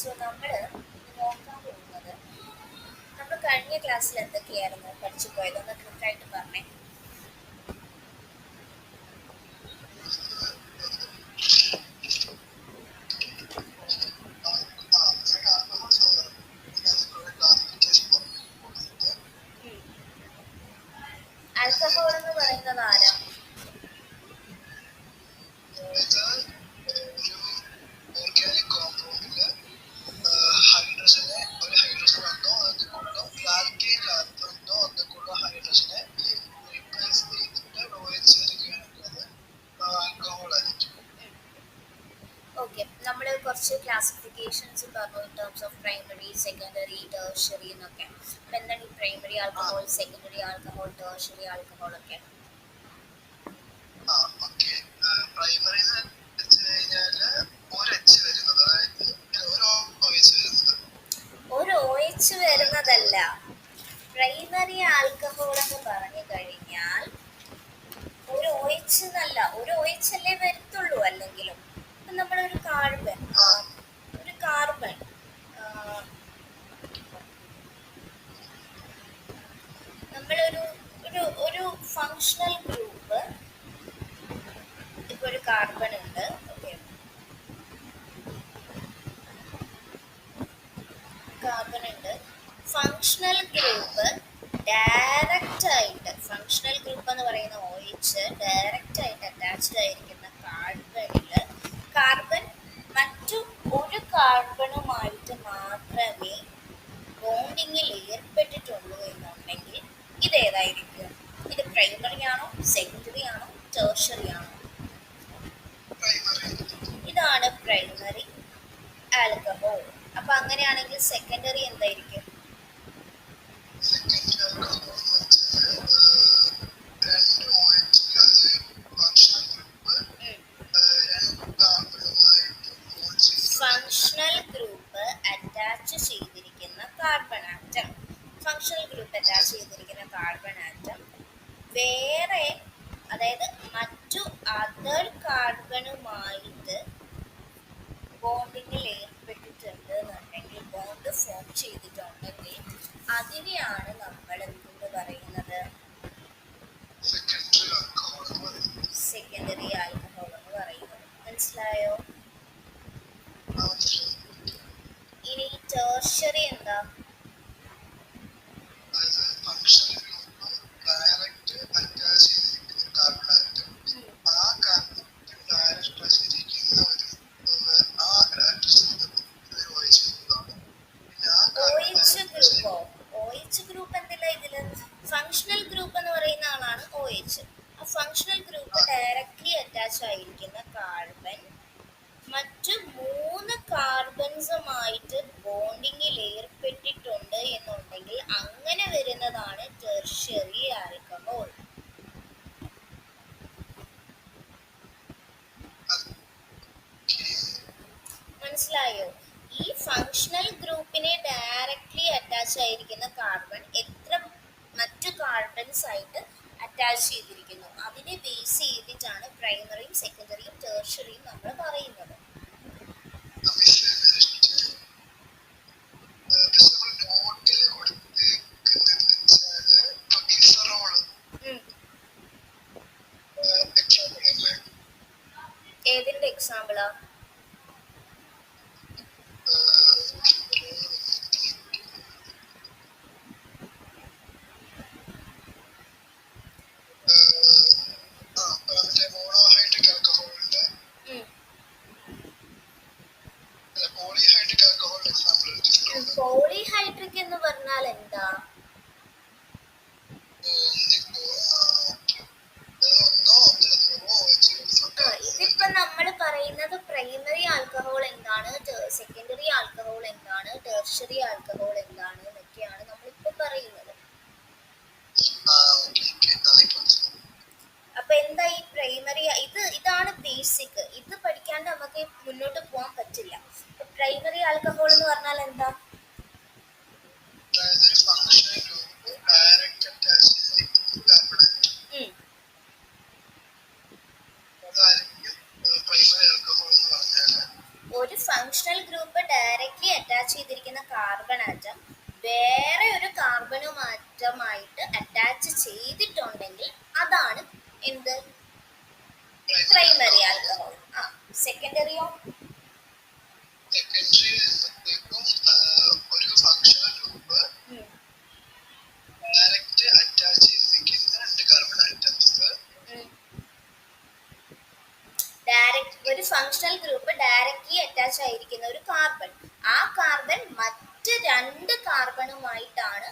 So നമ്മൾ നോക്കാൻ പോകുന്നത് നമ്മൾ കഴിഞ്ഞ ക്ലാസ്സിൽ എന്തൊക്കെയായിരുന്നു പഠിച്ചു പോയത് ഒന്ന് കൃത്യമായിട്ട് പറഞ്ഞേ. ആൽക്കഹോൾ എന്ന് പറയുന്നത് ആരാ? ഓക്കെ, നമ്മൾ കുറച്ച് ക്ലാസിഫിക്കേഷൻസ് പറഞ്ഞു in terms of primary, secondary, tertiary എന്നൊക്കെ. അപ്പം എന്താണ് ഈ primary alcohol, secondary alcohol, tertiary alcohol ഒക്കെ? ഒരു ഒ എച്ച് വരുന്നതല്ല. പ്രൈമറി ആൽക്കഹോൾ എന്ന് പറഞ്ഞു കഴിഞ്ഞാൽ ഒരു ഒ എച്ച് എന്നല്ല, ഒരു ഒ എച്ച് അല്ലേ വരത്തുള്ളൂ. അല്ലെങ്കിലും നമ്മളൊരു കാർബൺ നമ്മളൊരു ഒരു ഒരു ഫങ്ഷണൽ ഗ്രൂപ്പ്, ഇപ്പൊ ഒരു കാർബൺ ഉണ്ട്. ഓക്കെ, കാർബൺ ഉണ്ട്. ഫങ്ഷണൽ ഗ്രൂപ്പ് ഡയറക്റ്റ് ആയിട്ട്, ഫങ്ഷണൽ ഗ്രൂപ്പ് എന്ന് പറയുന്ന ഒ എച്ച് ഡയറക്റ്റ് ആയിട്ട് അറ്റാച്ച്ഡ് ആയിരിക്കുന്ന കാർബണില് കാർബൺ മറ്റു ഒരു കാർബണുമായിട്ട് മാത്രമേ ബോണ്ടിങ്ങിൽ ഏർപ്പെട്ടിട്ടുള്ളൂ എന്നുണ്ടെങ്കിൽ ഇതേതായിരിക്കും? ഇത് പ്രൈമറി ആണോ, സെക്കൻഡറി ആണോ, ടേർഷ്യറി ആണോ? ഇതാണ് പ്രൈമറി ആൽക്കഹോൾ. അപ്പൊ അങ്ങനെയാണെങ്കിൽ സെക്കൻഡറി എന്തായിരിക്കും? ഫങ്ഷണൽ ഗ്രൂപ്പ് അറ്റാച്ച് ചെയ്തിരിക്കുന്ന carbon atom, functional group attach ചെയ്തിരിക്കുന്ന കാർബൺ ആറ്റം വേറെ, അതായത് മറ്റു അതർ കാർബണുമായിട്ട് ബോണ്ടിങ്ങിൽ ഏർപ്പെട്ടിട്ടുണ്ട് എന്നുണ്ടെങ്കിൽ, ബോണ്ട് ഫോം ചെയ്തിട്ടുണ്ടെങ്കിൽ അതിനെയാണ് നമ്മൾ എന്ത് പറയുന്നത്? സെക്കൻഡറി ആൽക്കഹോൾ എന്ന് പറയുന്നത്. മനസ്സിലായോ? ഇനി ടേർഷ്യറി എന്താ? ഗ്രൂപ്പ് എന്തില്ല ഇതില്? ഫങ്ഷണൽ ഗ്രൂപ്പ് എന്ന് പറയുന്ന ആളാണ് ഒ എച്ച്. ആ ഫങ്ഷണൽ ഗ്രൂപ്പ് ഡയറക്ട്ലി അറ്റാച്ച് ആയിരിക്കുന്ന കാർബൺ മറ്റു 3 കാർബൺസുമായിട്ട് ബോണ്ടിങ്ങിൽ ഏർപ്പെട്ടിട്ടുണ്ട് എന്നുണ്ടെങ്കിൽ അങ്ങനെ വരുന്നതാണ് ടെർഷ്യറി ആൽക്കഹോൾ. മനസ്സിലായോ? ഈ ഫങ്ഷണൽ ഗ്രൂപ്പിനെ ഡയറക്ട്ലി അറ്റാച്ച് ആയിരിക്കുന്ന കാർബൺ എത്ര മറ്റു കാർബൺസ് ആയിട്ട് അറ്റാച്ച് ചെയ്തിരിക്കുന്നു അതിനെ ബേസ് ചെയ്തിട്ടാണ് പ്രൈമറിയും സെക്കൻഡറിയും ടേർഷ്യറിയും നമ്മൾ പറയുന്നത്. ഏതിന്റെ എക്സാമ്പിളാ? പോളിഹൈഡ്രിക് എന്ന് പറഞ്ഞാൽ എന്താ? ഇതിപ്പോ നമ്മൾ പറയുന്നത് പ്രൈമറി ആൽക്കഹോൾ എന്താണ്, സെക്കൻഡറി ആൽക്കഹോൾ എന്താണ്, ടെർഷ്യറി ആൽക്കഹോൾ എന്താണ് എന്നൊക്കെയാണ് നമ്മളിപ്പോ പറയുന്നത്. അപ്പൊ എന്താ ഈ പ്രൈമറി? ഇതാണ് ബേസിക്. ഇത് പഠിക്കാണ്ട് നമുക്ക് മുന്നോട്ട് പോകാൻ പറ്റില്ല. പ്രൈമറി ആൽക്കഹോൾ എന്ന് പറഞ്ഞാൽ എന്താ? ഒരു ഫങ്ഷണൽ ഗ്രൂപ്പ് ഡയറക്റ്റ്ലി അറ്റാച്ച് ചെയ്തിരിക്കുന്ന കാർബൺ ആറ്റം വേറെ ഒരു കാർബണുമാറ്റമായിട്ട് അറ്റാച്ച് ചെയ്തിട്ടുണ്ടെങ്കിൽ അതാണ് എന്ത് പ്രൈമറി ആൽക്കഹോൾ. സെക്കൻഡറിയോ? സെക്കൻഡറി ഒരു ഫങ്ഷണൽ ഗ്രൂപ്പ് ഡയറക്റ്റ് അറ്റാച്ച് ചെയ്തിരിക്കുന്ന രണ്ട് കാർബൺ ആറ്റംസ്. ഒരു ഫങ്ഷണൽ ഗ്രൂപ്പ് ഡയറക്റ്റ്ലി അറ്റാച്ച് ആയിരിക്കുന്ന ഒരു കാർബൺ, ആ കാർബൺ മറ്റ് രണ്ട് കാർബണുമായിട്ടാണ്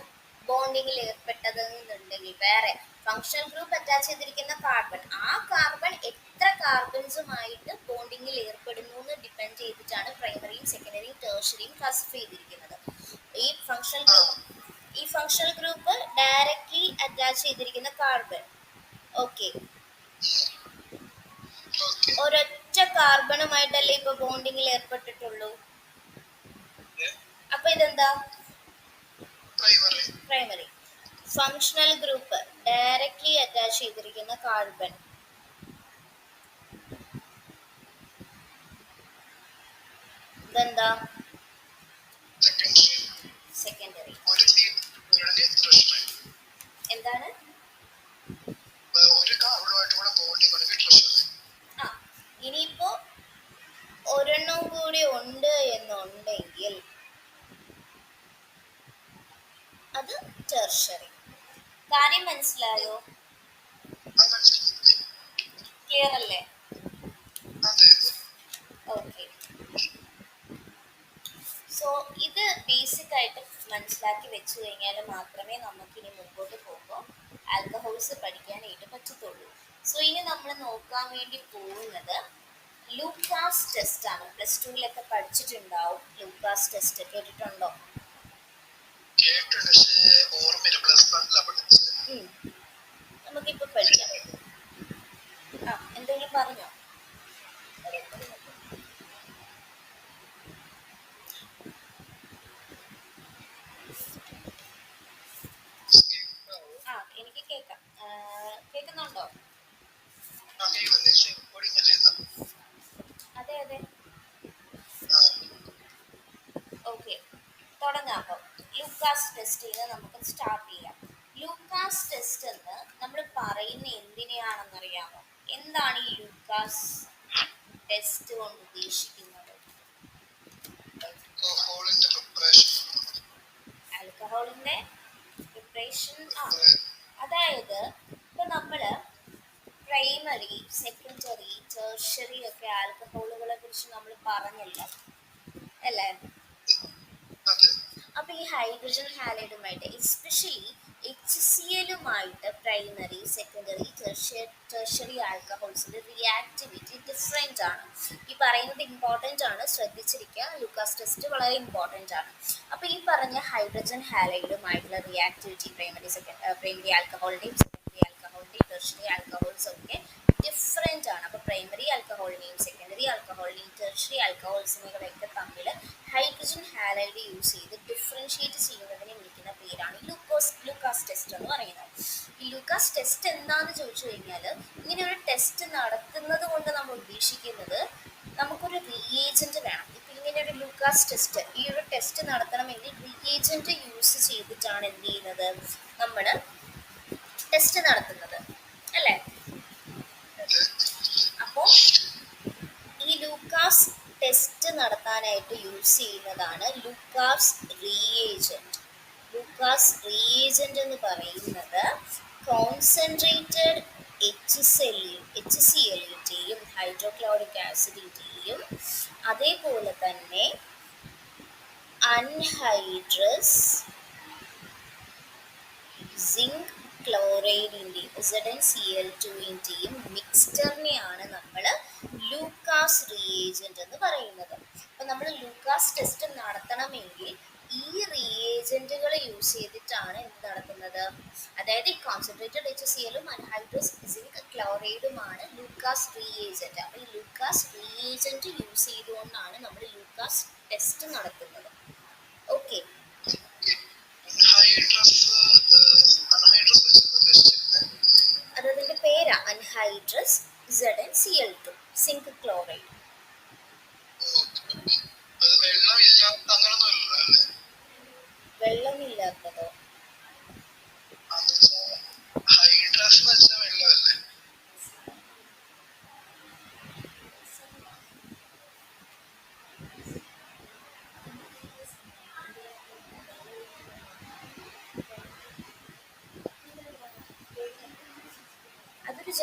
ബോണ്ടിങ്ങിൽ ഏർപ്പെട്ടതെന്നുണ്ടെങ്കിൽ, വേറെ ഫങ്ഷണൽ ഗ്രൂപ്പ് അറ്റാച്ച് ചെയ്തിരിക്കുന്ന കാർബൺ, ആ കാർബൺ എത്ര കാർബൺസുമായിട്ട് ബോണ്ടിങ്ങിൽ ഏർപ്പെടുന്നു എന്ന് ഡിപ്പെൻഡ് ചെയ്തിട്ടാണ് പ്രൈമറിയും സെക്കൻഡറിയും ടേർഷ്യറിയും ക്ലാസിഫൈ ചെയ്തിരിക്കുന്നത്. ഈ ഫങ്ഷണൽ ഗ്രൂപ്പ് ഡയറക്റ്റ്ലി അറ്റാച്ച് ചെയ്തിരിക്കുന്ന കാർബൺ, ഓക്കെ, ഒരൊറ്റ കാർബണുമായിട്ടല്ലേ ഇപ്പൊ ബോണ്ടിങ്ങിൽ ഏർപ്പെട്ടിട്ടുള്ളൂ. അപ്പൊ ഇതെന്താ? Primary. Functional group directly attach ചെയ്തിരിക്കുന്ന കാർബൺ ഇതെന്താ? സെക്കൻഡറി. എന്താണ്? ഇനിയിപ്പോ ഒരെണ്ണം കൂടി ഉണ്ട് എന്നുണ്ടെങ്കിൽ അത് ടെർഷ്യറി. കാര്യം മനസ്സിലായോ? ക്ലിയർ അല്ലേ? ഓക്കെ. സോ ഇത് ബേസിക് ആയിട്ട് മനസ്സിലാക്കി വെച്ച് കഴിഞ്ഞാൽ മാത്രമേ നമുക്ക് ഇനി മുമ്പോട്ട് പോകുമ്പോൾ ആൽക്കഹോൾസ് പഠിക്കാനായിട്ട് പറ്റത്തുള്ളൂ. സോ ഇനി നമ്മൾ നോക്കാൻ വേണ്ടി പോകുന്നത് ലൂക്കാസ് ടെസ്റ്റ് ആണ്. പ്ലസ് ടുവിലൊക്കെ പഠിച്ചിട്ടുണ്ടാവും. ലൂക്കാസ് ടെസ്റ്റ് കേട്ടിട്ടുണ്ടോ? നമുക്കിപ്പോ പഠിക്കാം. എന്തെങ്കിലും പറഞ്ഞോ? എനിക്ക് കേൾക്കാം. കേൾക്കുന്നുണ്ടോ? അതെ അതെ. ഓക്കെ, തുടങ്ങാം. അപ്പം ലൂക്കാസ് ടെസ്റ്റ് നമുക്ക് സ്റ്റാർട്ട് ചെയ്യാം. ലൂക്കാസ് ടെസ്റ്റ് എന്ന് നമ്മൾ പറയുന്ന എന്തിനെയാണെന്നറിയാമോ? എന്താണ് ഈ ലൂക്കാസ് ടെസ്റ്റ് കൊണ്ട് ഉദ്ദേശിക്കുന്നത്? ആൽക്കഹോളിന്റെ പ്രിപ്പറേഷൻ ആണ്. അതായത് ഇപ്പൊ നമ്മള് പ്രൈമറി, സെക്കൻഡറി, ടെർഷ്യറി ഒക്കെ ആൽക്കഹോളുകളെ കുറിച്ച് നമ്മൾ പറഞ്ഞല്ലോ അല്ലേ? അപ്പൊ ഈ ഹൈഡ്രജൻ ഹാലൈഡുമായിട്ട്, എസ്പെഷ്യലി HCl-ഉമായിട്ട് പ്രൈമറി, സെക്കൻഡറി, ടെർഷ്യറി ആൽക്കഹോൾസിന്റെ റിയാക്ടിവിറ്റി ഡിഫറെന്റ് ആണ്. ഈ പറയുന്നത് ഇമ്പോർട്ടൻ്റ് ആണ്, ശ്രദ്ധിച്ചിരിക്കുക. ലൂക്കാസ് ടെസ്റ്റ് വളരെ ഇമ്പോർട്ടൻ്റ് ആണ്. അപ്പൊ ഈ പറഞ്ഞ ഹൈഡ്രജൻ ഹാലൈഡുമായിട്ടുള്ള റിയാക്ടിവിറ്റി പ്രൈമറി ആൽക്കഹോളിന്റെയും സെക്കൻഡറി ആൽക്കഹോളിന്റെയും ടെർഷ്യറി ആൽക്കഹോൾസ് ഒക്കെ ഡിഫറെന്റ് ആണ്. അപ്പൊ പ്രൈമറി ആൽക്കഹോളിനെയും സെക്കൻഡറി ആൽക്കഹോളിനെയും ടെർഷ്യറി ആൽക്കഹോൾസിനെയൊക്കെ തമ്മിൽ ഹൈഡ്രജൻ ഹാലൈഡ് യൂസ് ചെയ്ത് ഡിഫറൻഷിയേറ്റ് ചെയ്യുന്നതിനെ വിളിക്കുന്ന പേരാണ് ലൂക്കാസ് ടെസ്റ്റ് എന്ന് പറയുന്നത്. ഈ ലൂക്കാസ് ടെസ്റ്റ് എന്താന്ന് ചോദിച്ചു കഴിഞ്ഞാൽ, ഇങ്ങനെ ഒരു ടെസ്റ്റ് നടത്തുന്നത് കൊണ്ട് നമ്മൾ ഉദ്ദേശിക്കുന്നത് നമുക്കൊരു റിയേജന്റ് വേണം. ഇപ്പൊ ഇങ്ങനെ ഒരു ലൂക്കാസ് ടെസ്റ്റ്, ഈ ഒരു ടെസ്റ്റ് നടത്തണമെങ്കിൽ റിയേജന്റ് യൂസ് ചെയ്തിട്ടാണ് എന്ത് ചെയ്യുന്നത്, നമ്മൾ ടെസ്റ്റ് നടത്തുന്നത് അല്ലേ? അപ്പോ ഈ ലൂക്കാസ് ടെസ്റ്റ് നടത്താനായിട്ട് യൂസ് ചെയ്യുന്നതാണ് ലൂക്കാസ് റിയേജന്റ്. ലൂക്കാസ് റിയേജന്റ് എന്ന് പറയുന്നത് കോൺസെൻട്രേറ്റഡ് HCl-ന്റെയും ഹൈഡ്രോക്ലോറിക് ആസിഡിന്റെയും അതേപോലെ തന്നെ അൺഹൈഡ്രസ് സിങ്ക് ക്ലോറൈഡിന്റെയും ZnCl2ന്റെയും മിക്സ്ചറിനെയാണ് നമ്മൾ ലൂക്കാസ് റിയേജന്റ് എന്ന് പറയുന്നത്. അപ്പൊ നമ്മൾ ലൂക്കാസ് ടെസ്റ്റ് നടത്തണമെങ്കിൽ ഈ റിയേജന്റുകൾ യൂസ് ചെയ്തിട്ടാണ് എന്ത് നടത്തുന്നത്, അതായത് ഈ കോൺസെൻട്രേറ്റഡ് HCl-ഉം അൺഹൈഡ്രസ് സിങ്ക് ക്ലോറൈഡുമാണ് ലൂക്കാസ് റിയേജന്റ്. അപ്പൊ ഈ ലൂക്കാസ് റിയേജന്റ് യൂസ് ചെയ്തുകൊണ്ടാണ് നമ്മൾ ലൂക്കാസ് ടെസ്റ്റ് നടത്തുന്നത്. ഓക്കെ, അതതിന്റെ പേരാ anhydrous ZnCl2 zinc chloride.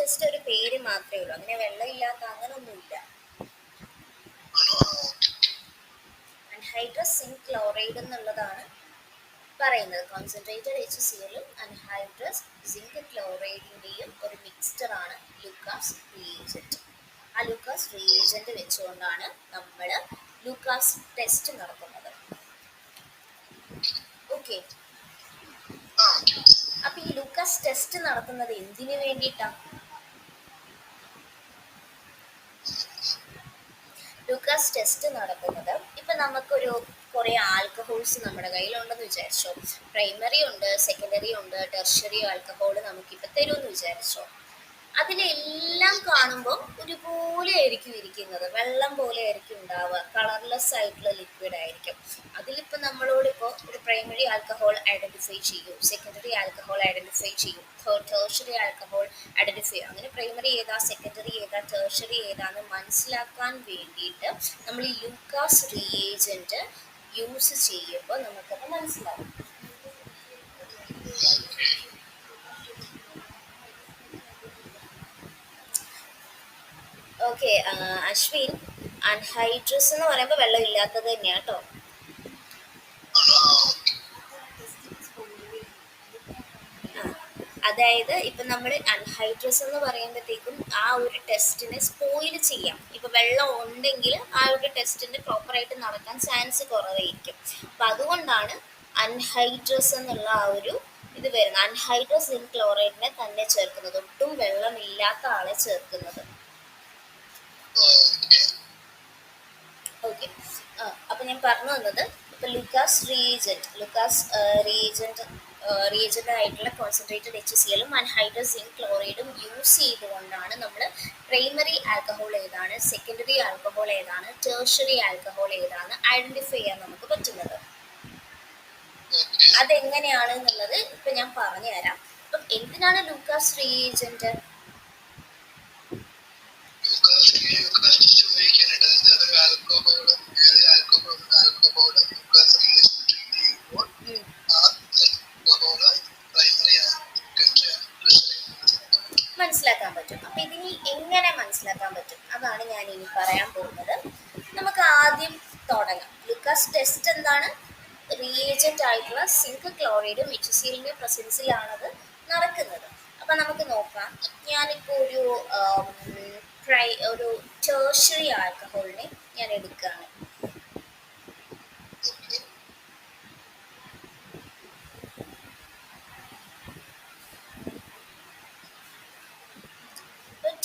Just ഒരു പേര് മാത്രമേ ഉള്ളൂ, അങ്ങനെ വെള്ളമില്ലാത്ത അങ്ങനൊന്നുമില്ല. ആണോ? അൺഹൈഡ്രസ് സിങ്ക് ക്ലോറൈഡ് എന്നുള്ളതാണ് പറയുന്നത്. കോൺസെൻട്രേറ്റഡ് HCl-ഉം അൺഹൈഡ്രസ് സിങ്ക് ക്ലോറൈഡിൻ്റെയും ഒരു മിക്സ്ചറാണ് ലൂക്കാസ് റിയേജൻറ്റ്. ആ ലൂക്കാസ് റിയേജൻറ്റ് വെച്ചുകൊണ്ടാണ് നമ്മൾ ലൂക്കാസ് ടെസ്റ്റ് നടത്തുന്നത്. ഓക്കെ, അപ്പൊ ഈ ലൂക്കാസ് ടെസ്റ്റ് നടത്തുന്നത് എന്തിനു വേണ്ടിയിട്ടാണ്? ലൂക്കാസ് ടെസ്റ്റ് നടത്തുന്നത്, ഇപ്പൊ നമുക്കൊരു കുറെ ആൽക്കഹോൾസ് നമ്മുടെ കയ്യിലുണ്ടെന്ന് വിചാരിച്ചോ. പ്രൈമറി ഉണ്ട്, സെക്കൻഡറി ഉണ്ട്, ടെർഷ്യറി ആൽക്കഹോൾ നമുക്കിപ്പോൾ തരുമെന്ന് വിചാരിച്ചോ. അതിലെല്ലാം കാണുമ്പോൾ ഒരുപോലെ ആയിരിക്കും ഇരിക്കുന്നത്, വെള്ളം പോലെ ആയിരിക്കും ഉണ്ടാവുക, കളർലെസ് ആയിട്ടുള്ള ലിക്വിഡ് ആയിരിക്കും. അതിലിപ്പോൾ നമ്മളോടിപ്പോൾ ഒരു പ്രൈമറി ആൽക്കഹോൾ ഐഡന്റിഫൈ ചെയ്യും, സെക്കൻഡറി ആൽക്കഹോൾ ഐഡന്റിഫൈ ചെയ്യും, ടെർഷ്യറി ആൽക്കഹോൾ ഐഡന്റിഫൈ ചെയ്യും. അങ്ങനെ പ്രൈമറി ഏതാ, സെക്കൻഡറി ഏതാ, ടെർഷ്യറി ഏതാന്ന് മനസ്സിലാക്കാൻ വേണ്ടിയിട്ട് നമ്മൾ ഈ ലൂക്കാസ് റിയേജന്റ് യൂസ് ചെയ്യുമ്പോൾ നമുക്കത് മനസ്സിലാവും. ഓക്കെ അശ്വിൻ, അൺഹൈഡ്രസ് എന്ന് പറയുമ്പോൾ വെള്ളം ഇല്ലാത്തത് തന്നെയാണ് കേട്ടോ. അതായത് ഇപ്പം നമ്മൾ അൺഹൈഡ്രസ് എന്ന് പറയുമ്പോഴത്തേക്കും ആ ഒരു ടെസ്റ്റിനെ സ്പോയിൽ ചെയ്യാം. ഇപ്പം വെള്ളം ഉണ്ടെങ്കിൽ ആ ഒരു ടെസ്റ്റിന് പ്രോപ്പറായിട്ട് നടക്കാൻ ചാൻസ് കുറവായിരിക്കും. അപ്പം അതുകൊണ്ടാണ് അൺഹൈഡ്രസ് എന്നുള്ള ആ ഒരു ഇത് വരുന്നത്. അൺഹൈഡ്രസ് സിങ്ക് ക്ലോറൈഡിനെ തന്നെ ചേർക്കുന്നത്, ഒട്ടും വെള്ളമില്ലാത്ത ആളെ ചേർക്കുന്നത്. ഓക്കെ, അപ്പം ഞാൻ പറഞ്ഞു വന്നത്, ഇപ്പം ലൂക്കാസ് റിയേജന്റ് ആയിട്ടുള്ള കോൺസെൻട്രേറ്റഡ് HCl-ഉം അൺഹൈഡ്രസ് സിങ്ക് ക്ലോറൈഡും യൂസ് ചെയ്തുകൊണ്ടാണ് നമ്മൾ പ്രൈമറി ആൽക്കഹോൾ ഏതാണ്, സെക്കൻഡറി ആൽക്കഹോൾ ഏതാണ്, ടെർഷ്യറി ആൽക്കഹോൾ ഏതാണ് ഐഡന്റിഫൈ ചെയ്യാൻ നമുക്ക് പറ്റുന്നത്. അതെങ്ങനെയാണ് എന്നുള്ളത് ഇപ്പം ഞാൻ പറഞ്ഞു തരാം. അപ്പം എന്തിനാണ് ലൂക്കാസ് റിയേജന്റ്? മനസ്സിലാക്കാൻ പറ്റും. അപ്പൊ ഇതിനി എങ്ങനെ മനസ്സിലാക്കാൻ പറ്റും അതാണ് ഞാൻ ഇനി പറയാൻ പോകുന്നത്. നമുക്ക് ആദ്യം തുടങ്ങാം. ലൂക്കാസ് ടെസ്റ്റ് എന്താണ്? റിയേജന്റ് ആയിട്ടുള്ള സിങ്ക് ക്ലോറൈഡും HCl-ന്റെ പ്രസൻസിലാണത് നടക്കുന്നത്. അപ്പൊ നമുക്ക് നോക്കാം. ഞാനിപ്പോൾ ഒരു ടെർഷ്യറി ആൽക്കഹോളിനെ ഞാൻ എടുക്കുകയാണ്.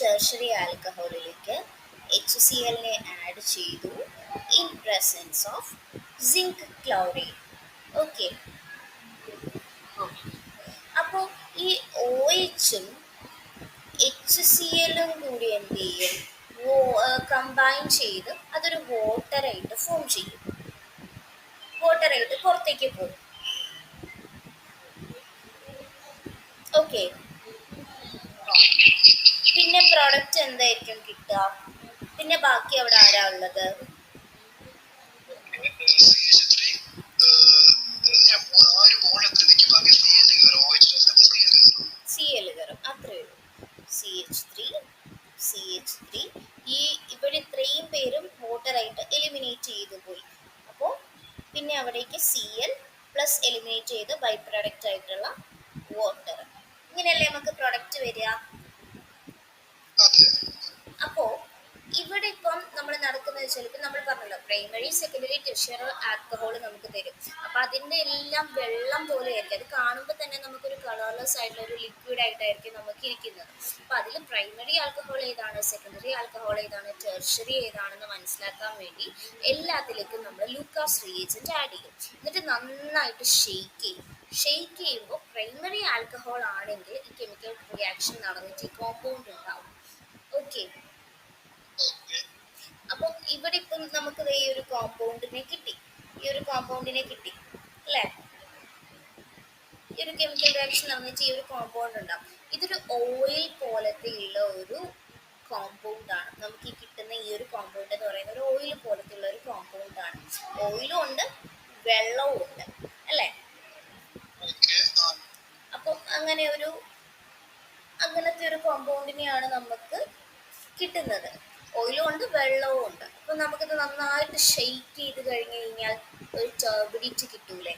ടെർഷ്യറി ആൽക്കഹോളിലേക്ക് HCl-നെ ആഡ് ചെയ്തു in presence of zinc chloride. Okay, അപ്പോൾ ഈ OH-ഉം HCl-ഉം കൂടി എന്ത് ചെയ്യും? കമ്പൈൻ ചെയ്ത് അതൊരു വാട്ടറായിട്ട് ഫോം ചെയ്യും, വാട്ടറായിട്ട് പുറത്തേക്ക് പോകും. ഓക്കെ, പിന്നെ പ്രോഡക്റ്റ് എന്തായിരിക്കും കിട്ടുക? പിന്നെ ബാക്കി അവിടെ ആരാ ഉള്ളത്? Cl കയറും, അത്രയേ ഉള്ളൂ. CH3 ഈ ഇവിടെ ഇത്രയും പേരും വാട്ടറായിട്ട് എലിമിനേറ്റ് ചെയ്തു പോയി. അപ്പോൾ പിന്നെ അവിടേക്ക് Cl പ്ലസ് എലിമിനേറ്റ് ചെയ്ത് ബൈ പ്രൊഡക്റ്റ് ആയിട്ടുള്ള വാട്ടർ. ഇങ്ങനെയല്ലേ നമുക്ക് പ്രൊഡക്റ്റ് വരിക. അപ്പോൾ ഇവിടെ ഇപ്പം നമ്മൾ നടക്കുന്നത് വെച്ചാൽ, ഇപ്പം നമ്മൾ പറഞ്ഞല്ലോ പ്രൈമറി സെക്കൻഡറി ടെർഷ്യറി ആൽക്കഹോൾ നമുക്ക് തരും. അപ്പം അതിൻ്റെ എല്ലാം വെള്ളം പോലെ ആയിരിക്കും, അത് കാണുമ്പോൾ തന്നെ നമുക്കൊരു കളർലെസ് ആയിട്ടുള്ള ഒരു ലിക്വിഡ് ആയിട്ടായിരിക്കും നമുക്ക് ഇരിക്കുന്നത്. അപ്പം അതിൽ പ്രൈമറി ആൽക്കഹോൾ ഏതാണ്, സെക്കൻഡറി ആൽക്കഹോൾ ഏതാണ്, ടെർഷ്യറി ഏതാണെന്ന് മനസ്സിലാക്കാൻ വേണ്ടി എല്ലാത്തിലേക്കും നമ്മൾ ലൂക്കാസ് റിയേജന്റ് ആഡ് ചെയ്യും. എന്നിട്ട് നന്നായിട്ട് ഷെയ്ക്ക് ചെയ്യുമ്പോൾ പ്രൈമറി ആൽക്കഹോൾ ആണെങ്കിൽ ഈ കെമിക്കൽ റിയാക്ഷൻ നടന്നിട്ട് ഈ കോമ്പൗണ്ട് ഉണ്ടാവും. ഓക്കെ, അപ്പം ഇവിടെ ഇപ്പം നമുക്ക് ഈ ഒരു കോമ്പൗണ്ടിനെ കിട്ടി അല്ലേ? ഈ ഒരു കെമിക്കൽ റിയാക്ഷൻ നടന്നിട്ട് ഈ ഒരു കോമ്പൗണ്ട് ഉണ്ടാവും. ഇതൊരു ഓയിൽ പോലത്തെ ഉള്ള ഒരു കോമ്പൗണ്ട് ആണ്. നമുക്ക് ഈ കിട്ടുന്ന ഈ ഒരു കോമ്പൗണ്ട് എന്ന് പറയുന്നത് ഒരു ഓയിൽ പോലത്തെ ഉള്ള ഒരു കോമ്പൗണ്ട് ആണ്. ഓയിലും ഉണ്ട്, വെള്ളവും ഉണ്ട്, അല്ലേ? അപ്പം അങ്ങനത്തെ ഒരു കോമ്പൗണ്ടിനെയാണ് കിട്ടുന്നത്. ഓയിലും ഉണ്ട് വെള്ളവും ഉണ്ട്. അപ്പൊ നമുക്കിത് നന്നായിട്ട് ഷെയ്ക്ക് ചെയ്ത് കഴിഞ്ഞ് കഴിഞ്ഞാൽ ഒരു ടർബിഡിറ്റി കിട്ടൂലേ.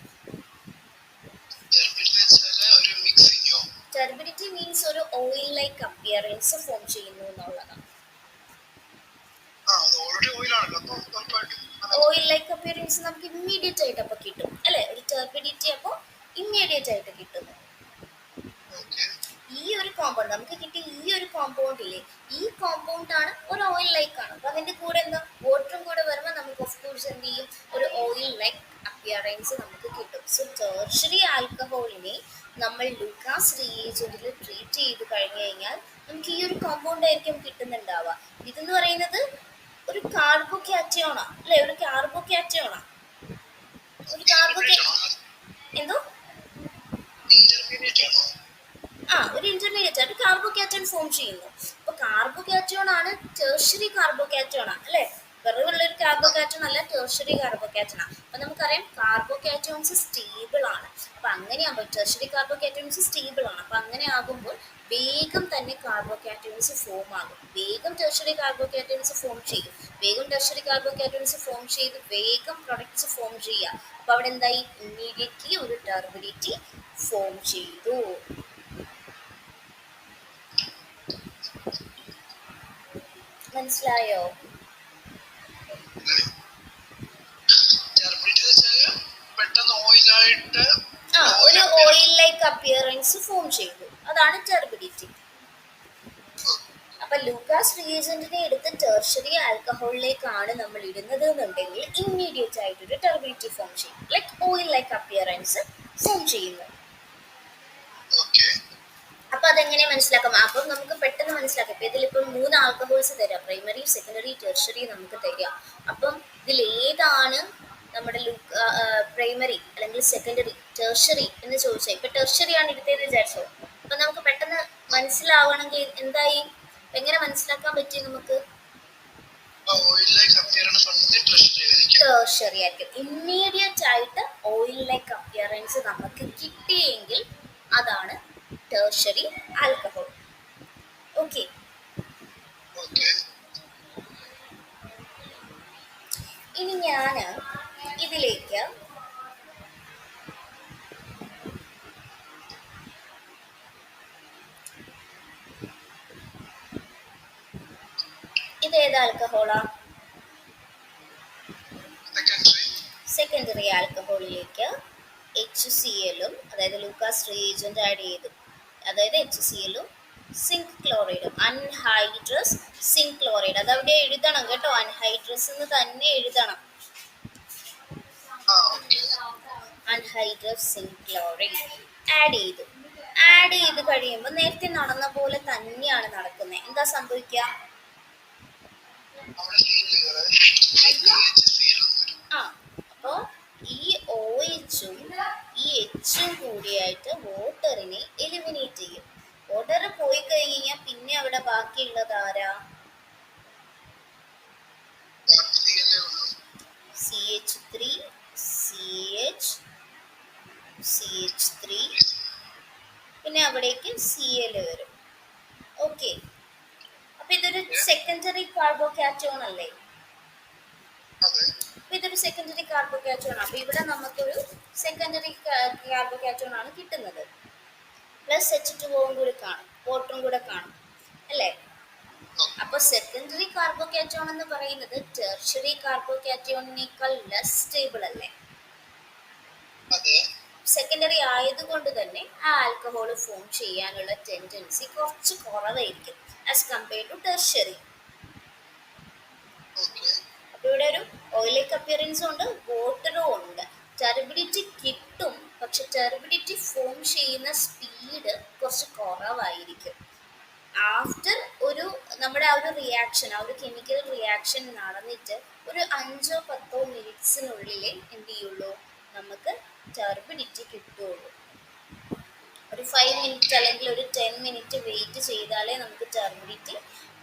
ഒരു മിക്സിങ്ങോ? ടർബിഡിറ്റി മീൻസ് ഒരു ഓയിൽ ലൈക്ക് അപ്പിയറൻസ് ഫോം ചെയ്യുന്നു എന്നുള്ളതാണ്. ഓയിൽ ലൈക്ക് അപ്പിയറൻസ് നമുക്ക് ഇമ്മീഡിയറ്റ് ആയിട്ട് അപ്പൊ കിട്ടും അല്ലെ. ഒരു ടർബിഡിറ്റി അപ്പോൾ ഇമ്മീഡിയറ്റ് ആയിട്ട് കിട്ടുന്നു. ഈ ഒരു കോമ്പൗണ്ട് നമുക്ക് കിട്ടിയ ഈ ഒരു കോമ്പൗണ്ട് ഇല്ലേ, ഈ കോമ്പൗണ്ട് ആണ് ഒരു ഓയിൽ ലൈക്ക് ആണ്. അപ്പൊ അതിന്റെ കൂടെ എന്താ വാട്ടറും കൂടെ വരുമ്പോൾ നമുക്ക് ഓഫ് കോഴ്സ് എന്ത് ചെയ്യും, ഒരു ഓയിൽ ലൈക്ക് അപ്പിയറൻസ് നമുക്ക് കിട്ടും. സോ ടെർഷ്യറി ആൽക്കഹോളിനെ നമ്മൾ ലൂക്കാസ് റിയേജന്റിൽ ട്രീറ്റ് ചെയ്ത് കഴിഞ്ഞു കഴിഞ്ഞാൽ നമുക്ക് ഈ ഒരു കോമ്പൗണ്ട് ആയിരിക്കും കിട്ടുന്നുണ്ടാവുക. ഇതെന്ന് പറയുന്നത് ഒരു കാർബോക്യാറ്റയോണാ അല്ലെ, ഒരു കാർബോക്യാറ്റയോണാ. ഒരു എന്തോ ഒരു ഇന്റർമീഡിയറ്റ് ആയിട്ട് കാർബോക്യാറ്റോൺ ഫോം ചെയ്യുന്നു. അപ്പൊ കാർബോക്യാറ്റോൺ ആണ് ടെർഷ്യറി കാർബോക്യാറ്റോൺ ആണ് അല്ലെ. വെറുതെ ഒരു കാർബോക്യാറ്റോൺ അല്ല, ടെർഷ്യറി കാർബോക്യാറ്റോൺ ആണ്. അപ്പൊ നമുക്കറിയാം കാർബോക്യാറ്റോൺസ് സ്റ്റേബിൾ ആണ്. അപ്പൊ അങ്ങനെയാകുമ്പോൾ ടെർഷ്യറി കാർബോക്യാറ്റോൺസ് സ്റ്റേബിൾ ആണ്. അപ്പൊ അങ്ങനെ ആകുമ്പോൾ വേഗം തന്നെ കാർബോക്യാറ്റോൺസ് ഫോം ആകും. വേഗം ടെർഷ്യറി കാർബോക്യാറ്റോൺസ് ഫോം ചെയ്യും. വേഗം ടെർഷ്യറി കാർബോക്യാറ്റോൺസ് ഫോം ചെയ്ത് വേഗം പ്രൊഡക്ട്സ് ഫോം ചെയ്യുക. അപ്പൊ അവിടെ എന്തായി, ഇമ്മീഡിയറ്റ്ലി ഒരു ടർബിഡിറ്റി ഫോം ചെയ്തു. മനസ്സിലായോ? ഒരു ഓയിൽ ലൈക്ക് അപ്പിയറൻസ് ഫോം ചെയ്തു, അതാണ് ടർബിഡിറ്റി. അപ്പൊ ലൂക്കാസ് റിയേജന്റിനെ എടുത്ത് ടെർഷ്യറി ആൽക്കഹോളിലേക്കാണ് നമ്മൾ ഇടുന്നത് എന്നുണ്ടെങ്കിൽ ഇമ്മീഡിയറ്റ് ആയിട്ടൊരു ടർബിഡിറ്റി ഫോം ചെയ്യും, like oil like appearance form ചെയ്യുന്നു. അപ്പൊ അതെങ്ങനെ മനസ്സിലാക്കാം? അപ്പം നമുക്ക് പെട്ടെന്ന് മനസ്സിലാക്കാം. ഇപ്പൊ ഇതിലിപ്പം 3 ആൽക്കഹോൾസ് തരാം, പ്രൈമറി, സെക്കൻഡറി, ടെർഷ്യറി നമുക്ക് തരാം. അപ്പം ഇതിൽ ഏതാണ് നമ്മുടെ പ്രൈമറി അല്ലെങ്കിൽ സെക്കൻഡറി, ടെർഷ്യറി എന്ന് ചോദിച്ചാൽ, ഇപ്പൊ ടെർഷ്യറി ആണ് എടുത്തതെന്ന് വിചാരിച്ചോ. അപ്പൊ നമുക്ക് പെട്ടെന്ന് മനസ്സിലാവണമെങ്കിൽ എന്തായി, എങ്ങനെ മനസ്സിലാക്കാൻ പറ്റി നമുക്ക്? ടെർഷ്യറി ആയിരിക്കും. ഇമ്മീഡിയറ്റ് ആയിട്ട് ഓയിൽ ലൈക്ക് അപ്പിയറൻസ് നമുക്ക് കിട്ടിയെങ്കിൽ അതാണ് ടെർഷ്യറി ആൽക്കഹോൾ. ഓക്കെ. ഇനി ഞാൻ ഇതിലേക്ക് ഇതേത് ആൽക്കഹോളാ? സെക്കൻഡറി ആൽക്കഹോളിലേക്ക് HCl-ഉം അതായത് ലൂക്കാസ് റിയേജന്റ് ആഡ് ചെയ്തു. അതായത് HCl-ഉം സിങ്ക് ക്ലോറൈഡും, അൺഹൈഡ്രസ് സിങ്ക് ക്ലോറൈഡ്. അതവിടെ എഴുതണം കേട്ടോ, അൺഹൈഡ്രസ് എന്ന് തന്നെ എഴുതണം. അൺഹൈഡ്രസ് സിങ്ക് ക്ലോറൈഡ് ആഡ് ചെയ്തു. ആഡ് ചെയ്ത് കഴിയുമ്പോൾ നേരത്തെ നടന്ന പോലെ തന്നെയാണ് നടക്കുന്നത്. എന്താ സംഭവിക്കുക? അപ്പോ ഈ OHും ഈ Hും കൂടിയായിട്ട് വാട്ടറിനെ എലിമിനേറ്റ് ചെയ്യും. വാട്ടർ പോയി കഴിഞ്ഞാൽ പിന്നെ അവിടെ ബാക്കിയുള്ളത് ആരാ? CH3 CH CH3 പിന്നെ അവിടേക്ക് Cl വരും. ഓക്കെ. അപ്പൊ ഇതൊരു സെക്കൻഡറി കാർബോക്യാറ്റോൺ അല്ലേ? അപ്പൊ ഇതൊരു സെക്കൻഡറി കാർബോക്യാറ്റോൺ ആണ്. അപ്പൊ ഇവിടെ നമുക്കൊരു സെക്കൻഡറി കാർബോക്യാറ്റോൺ ആണ് കിട്ടുന്നത്. പ്ലസ് H2O കൂടി കാണും, വാട്ടറും കൂടെ കാണും അല്ലേ. അപ്പൊ സെക്കൻഡറി കാർബോക്യാറ്റോൺ എന്ന് പറയുന്നത് ടെർഷ്യറി കാർബോക്യാറ്റോണിനേക്കാൾ ലെസ് സ്റ്റേബിൾ അല്ലേ. സെക്കൻഡറി ആയതുകൊണ്ട് തന്നെ ആ ആൽക്കഹോൾ ഫോം ചെയ്യാനുള്ള ടെൻഡൻസി കുറച്ച് കുറവായിരിക്കും ആസ് കമ്പയർഡ് ടു ടെർഷ്യറി. അപ്പൊ ഇവിടെ ഒരു ഓയിലേക്ക് അപ്പിയറൻസും ഉണ്ട്, വാട്ടറും ഉണ്ട്. ടർബിഡിറ്റി കിട്ടും, പക്ഷെ ടർബിഡിറ്റി ഫോം ചെയ്യുന്ന സ്പീഡ് കുറച്ച് കുറവായിരിക്കും. ആഫ്റ്റർ ഒരു നമ്മുടെ ആ ഒരു റിയാക്ഷൻ, ആ ഒരു കെമിക്കൽ റിയാക്ഷൻ നടന്നിട്ട് ഒരു 5-10 മിനിറ്റ്സിനുള്ളിൽ എന്ത് ചെയ്യുള്ളൂ, നമുക്ക് ടർബിഡിറ്റി കിട്ടുള്ളൂ. ഒരു 5 മിനിറ്റ് അല്ലെങ്കിൽ ഒരു 10 മിനിറ്റ് വെയിറ്റ് ചെയ്താലേ നമുക്ക് ടർബിഡിറ്റി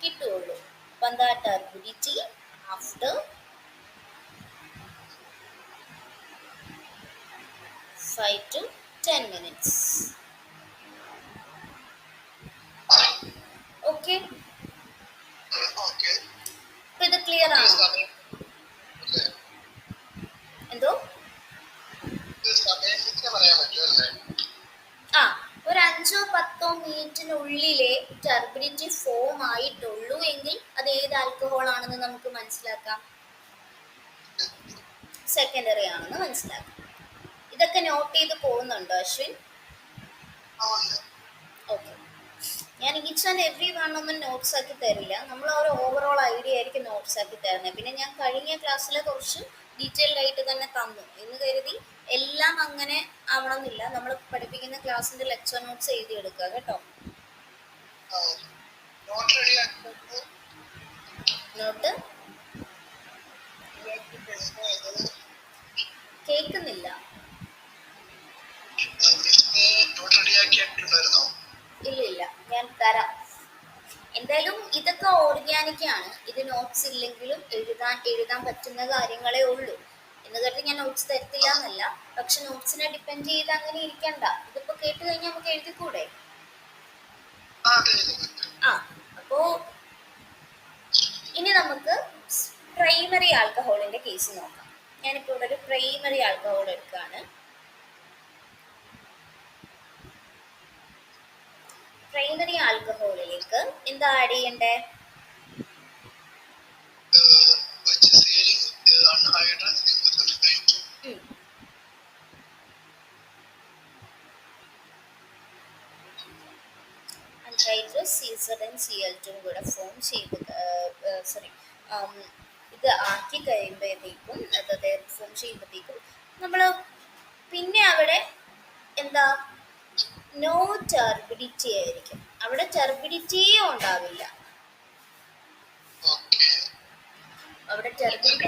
കിട്ടുള്ളൂ. അപ്പം എന്താ turbidity after 5 to 10 minutes. Okay. Turbidity form ആയിട്ടുള്ളൂ എങ്കിൽ അത് ഏത് ആൽക്കഹോൾ ആണെന്ന് നമുക്ക് മനസ്സിലാക്കാം, സെക്കൻഡറി ആണെന്ന് മനസ്സിലാക്കാം. ഇതൊക്കെ നോട്ട് ചെയ്ത് പോകുന്നുണ്ടോ അശ്വിൻ? ഓക്കെ. ഞാൻ ഈച്ച് ആൻഡ് എവറി വൺ ഒന്നും നോട്ട്സ് ആക്കി തരില്ല, നമ്മൾ ഒരു ഓവറോൾ ഐഡിയ ആയിരിക്കും നോട്ട്സ് ആക്കി തരുന്നത്. പിന്നെ ഞാൻ കഴിഞ്ഞ ക്ലാസ്സിൽ കുറച്ച് ഡീറ്റെയിൽഡ് ആയിട്ട് തന്നെ തന്നു എന്ന് കരുതി എല്ലാം അങ്ങനെ ആവണമെന്നില്ല. നമ്മൾ പഠിപ്പിക്കുന്ന ക്ലാസ്സിന്റെ ലെക്ചർ നോട്ട്സ് എഴുതിയെടുക്കുക കേട്ടോ. നോട്ട് കേൾക്കുന്നില്ല. ഇല്ല, ഞാൻ തരാം. എന്തായാലും ഇതൊക്കെ ഓർഗാനിക് ആണ്. ഇത് നോട്ട്സ് ഇല്ലെങ്കിലും എഴുതാൻ പറ്റുന്ന കാര്യങ്ങളേ ഉള്ളൂ എന്ന് കരുതി ഞാൻ നോട്ട്സ് തരത്തില്ല എന്നല്ല. പക്ഷെ നോട്ട്സിനെ ഡിപ്പെൻഡ് ചെയ്ത് അങ്ങനെ ഇരിക്കണ്ട. ഇതിപ്പോ കേട്ട് കഴിഞ്ഞാൽ നമുക്ക് എഴുതിക്കൂടെ? അപ്പോ ഇനി നമുക്ക് പ്രൈമറി ആൽക്കഹോളിന്റെ കേസ് നോക്കാം. ഞാനിപ്പോൾ ഇവിടെ ഒരു പ്രൈമറി ആൽക്കഹോൾ എടുക്കുകയാണ്. പ്രൈമറി ആൽക്കഹോളിലേക്ക് എന്താ ആഡ് ചെയ്യണ്ടേ? അൺഹൈഡ്രസ് CZNCl2 കൂടെ ഫോം ചെയ്ത് ഇത് ആക്കി കഴിയുമ്പോഴത്തേക്കും, അതായത് ഫോം ചെയ്യുമ്പോഴത്തേക്കും നമ്മൾ പിന്നെ അവിടെ എന്താ നോ ടർബിഡിറ്റി ആയിരിക്കും. അവിടെ ടർബിഡിറ്റിയേ ഉണ്ടാവില്ല. അവിടെ ടർബിഡിറ്റി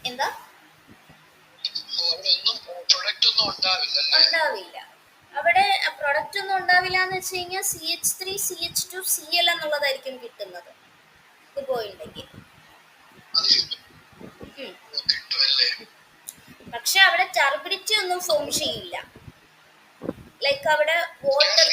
എന്താ ഉണ്ടാവില്ല. അവിടെ പ്രൊഡക്റ്റ് ഒന്നും ഉണ്ടാവില്ല എന്ന് വെച്ച് കഴിഞ്ഞാൽ CH3 CH2 Cl എന്നുള്ളതായിരിക്കും കിട്ടുന്നത്. ഇത് പോയിണ്ടെങ്കിൽ പക്ഷെ അവിടെ ടർബിഡിറ്റി ഒന്നും ഫോം ചെയ്യില്ല. ലൈക്ക് അവിടെ വാട്ടർ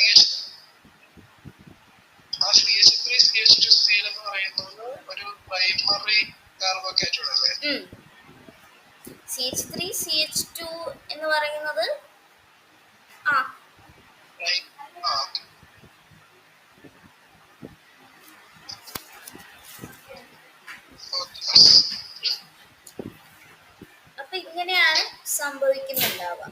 CH3 CH2 എന്ന് പറയുന്നത് അപ്പൊ ഇങ്ങനെയാണ് സംഭവിക്കുന്നുണ്ടാവുക.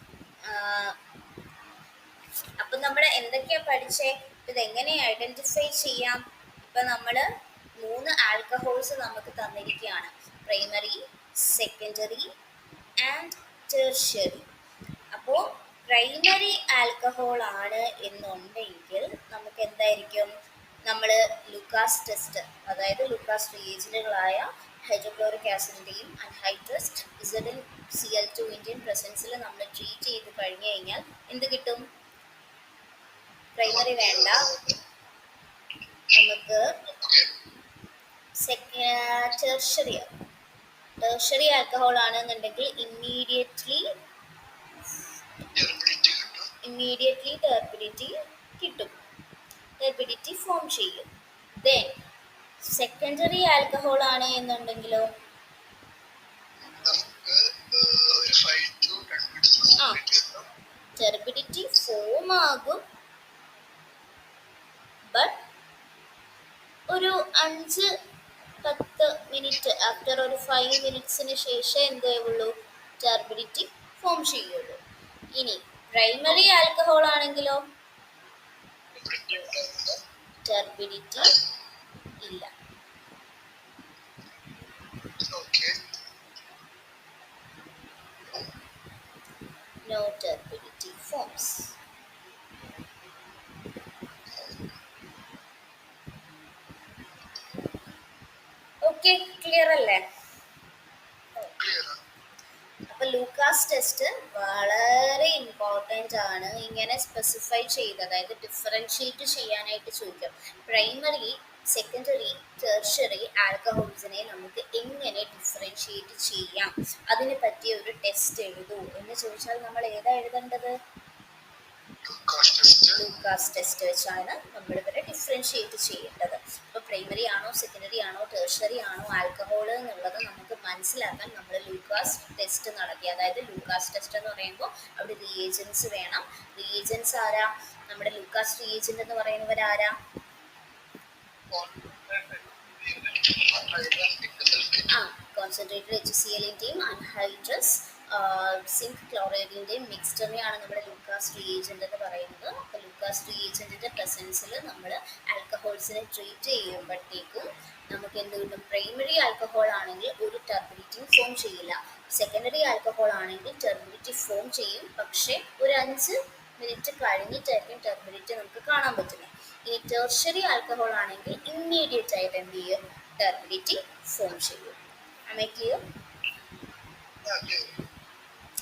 അപ്പൊ നമ്മൾ എന്തൊക്കെയാ പഠിച്ചേ? ഇതെങ്ങനെ ഐഡന്റിഫൈ ചെയ്യാം? ഇപ്പൊ നമ്മള് 3 ആൽക്കഹോൾസ് നമുക്ക് തന്നിരിക്കുകയാണ്, പ്രൈമറി, സെക്കൻഡറി ആൻഡ് ടെർഷ്യറി. അപ്പോൾ പ്രൈമറി ആൽക്കഹോൾ ആണ് എന്നുണ്ടെങ്കിൽ നമുക്ക് എന്തായിരിക്കും? നമ്മൾ ലൂക്കാസ് ടെസ്റ്റ്, അതായത് ലൂക്കാസ് റിയേജന്റുകളായ ഹൈഡ്രോക്ലോറിക് ആസിഡിന്റെയും അൺഹൈഡ്രസ് ZnCl2 പ്രസൻസിൽ നമ്മൾ ട്രീറ്റ് ചെയ്ത് കഴിഞ്ഞു കഴിഞ്ഞാൽ എന്ത് കിട്ടും? പ്രൈമറി വേണ്ട, നമുക്ക് ടെർഷ്യറി ആൽക്കഹോൾ ആണെന്നുണ്ടെങ്കിൽ ഇമ്മീഡിയറ്റ്ലി ടർബിഡിറ്റി കിട്ടും, ടർബിഡിറ്റി ഫോം ചെയ്യും. ദെൻ സെക്കൻഡറി ആൽക്കഹോൾ ആണ് എന്നുണ്ടെങ്കിലോ ടർബിഡിറ്റി ഫോം ആകും, ബട്ട് ഒരു 5-10 മിനിറ്റ് ആഫ്റ്റർ ഒരു 5 മിനിറ്റ്സിന് ശേഷം എന്തേ ഉള്ളൂ? ടർബിഡിറ്റി ഫോം ചെയ്യുള്ളൂ. ഇനി പ്രൈമറി ആൽക്കഹോൾ ആണെങ്കിലോ ടർബിഡിറ്റി ഇല്ല. No turbidity forms. Okay, clear അല്ലേ? അപ്പൊ ലൂക്കാസ് ടെസ്റ്റ് വളരെ ഇമ്പോർട്ടൻ്റ് ആണ്. ഇങ്ങനെ സ്പെസിഫൈ ചെയ്ത്, അതായത് ഡിഫറൻഷിയേറ്റ് ചെയ്യാനായിട്ട് ചോദിക്കും. പ്രൈമറി, സെക്കൻഡറി, ടെർഷ്യറി ആൽക്കഹോൾസിനെ നമുക്ക് എങ്ങനെ ഡിഫറൻഷിയേറ്റ് ചെയ്യാം, അതിനെ പറ്റിയ ഒരു ടെസ്റ്റ് എഴുതൂ എന്ന് ചോദിച്ചാൽ നമ്മൾ ഏതാ എഴുതേണ്ടത്? ലൂക്കാസ് ടെസ്റ്റ് വെച്ചാണ് നമ്മൾ ഇവരെ ഡിഫറൻഷിയേറ്റ് ചെയ്യേണ്ടത്. അപ്പോൾ പ്രൈമറി ആണോ സെക്കൻഡറി ആണോ ടെർഷ്യറി ആണോ ആൽക്കഹോൾ എന്നുള്ളത് നമുക്ക് മനസ്സിലാക്കാൻ നമ്മൾ ലൂക്കാസ് ടെസ്റ്റ് നടത്തി. അതായത് ലൂക്കാസ് ടെസ്റ്റ് എന്ന് പറയുമ്പോൾ അവിടെ റിയേജൻസ് വേണം. റിയേജൻസ് ആരാ? നമ്മുടെ ലൂക്കാസ് റിയേജന്റ് എന്ന് പറയുന്നവരാരാ? കോൺസെൻട്രേറ്റഡ് HCl-ന്റെയും അൺഹൈഡ്രസ് സിങ്ക് ക്ലോറൈഡിന്റെയും മിക്സ്ചറിനെയാണ് നമ്മുടെ ലൂക്കാസ് റിയേജന്റ് എന്ന് പറയുന്നത്. അപ്പോൾ ലൂക്കാസ് റിയേജന്റിന്റെ പ്രസൻസിൽ നമ്മൾ ആൽക്കഹോൾസിനെ ട്രീറ്റ് ചെയ്യുമ്പോഴത്തേക്കും നമുക്ക് എന്ത് കിട്ടും? പ്രൈമറി ആൽക്കഹോൾ ആണെങ്കിൽ ഒരു ടർബിഡിറ്റി ഫോം ചെയ്യില്ല. സെക്കൻഡറി ആൽക്കഹോൾ ആണെങ്കിൽ ടർബിഡിറ്റി ഫോം ചെയ്യും, പക്ഷേ ഒരു 5 മിനിറ്റ് കഴിഞ്ഞിട്ടായിരിക്കും ടർബിഡിറ്റി നമുക്ക് കാണാൻ പറ്റുന്നത്. ഇനി ടെർഷ്യറി ആൽക്കഹോൾ ആണെങ്കിൽ ഇമ്മീഡിയറ്റ് ആയിട്ട് എന്ത് ചെയ്യും? ടർബിഡിറ്റി ഫോം ചെയ്യും. Am I clear?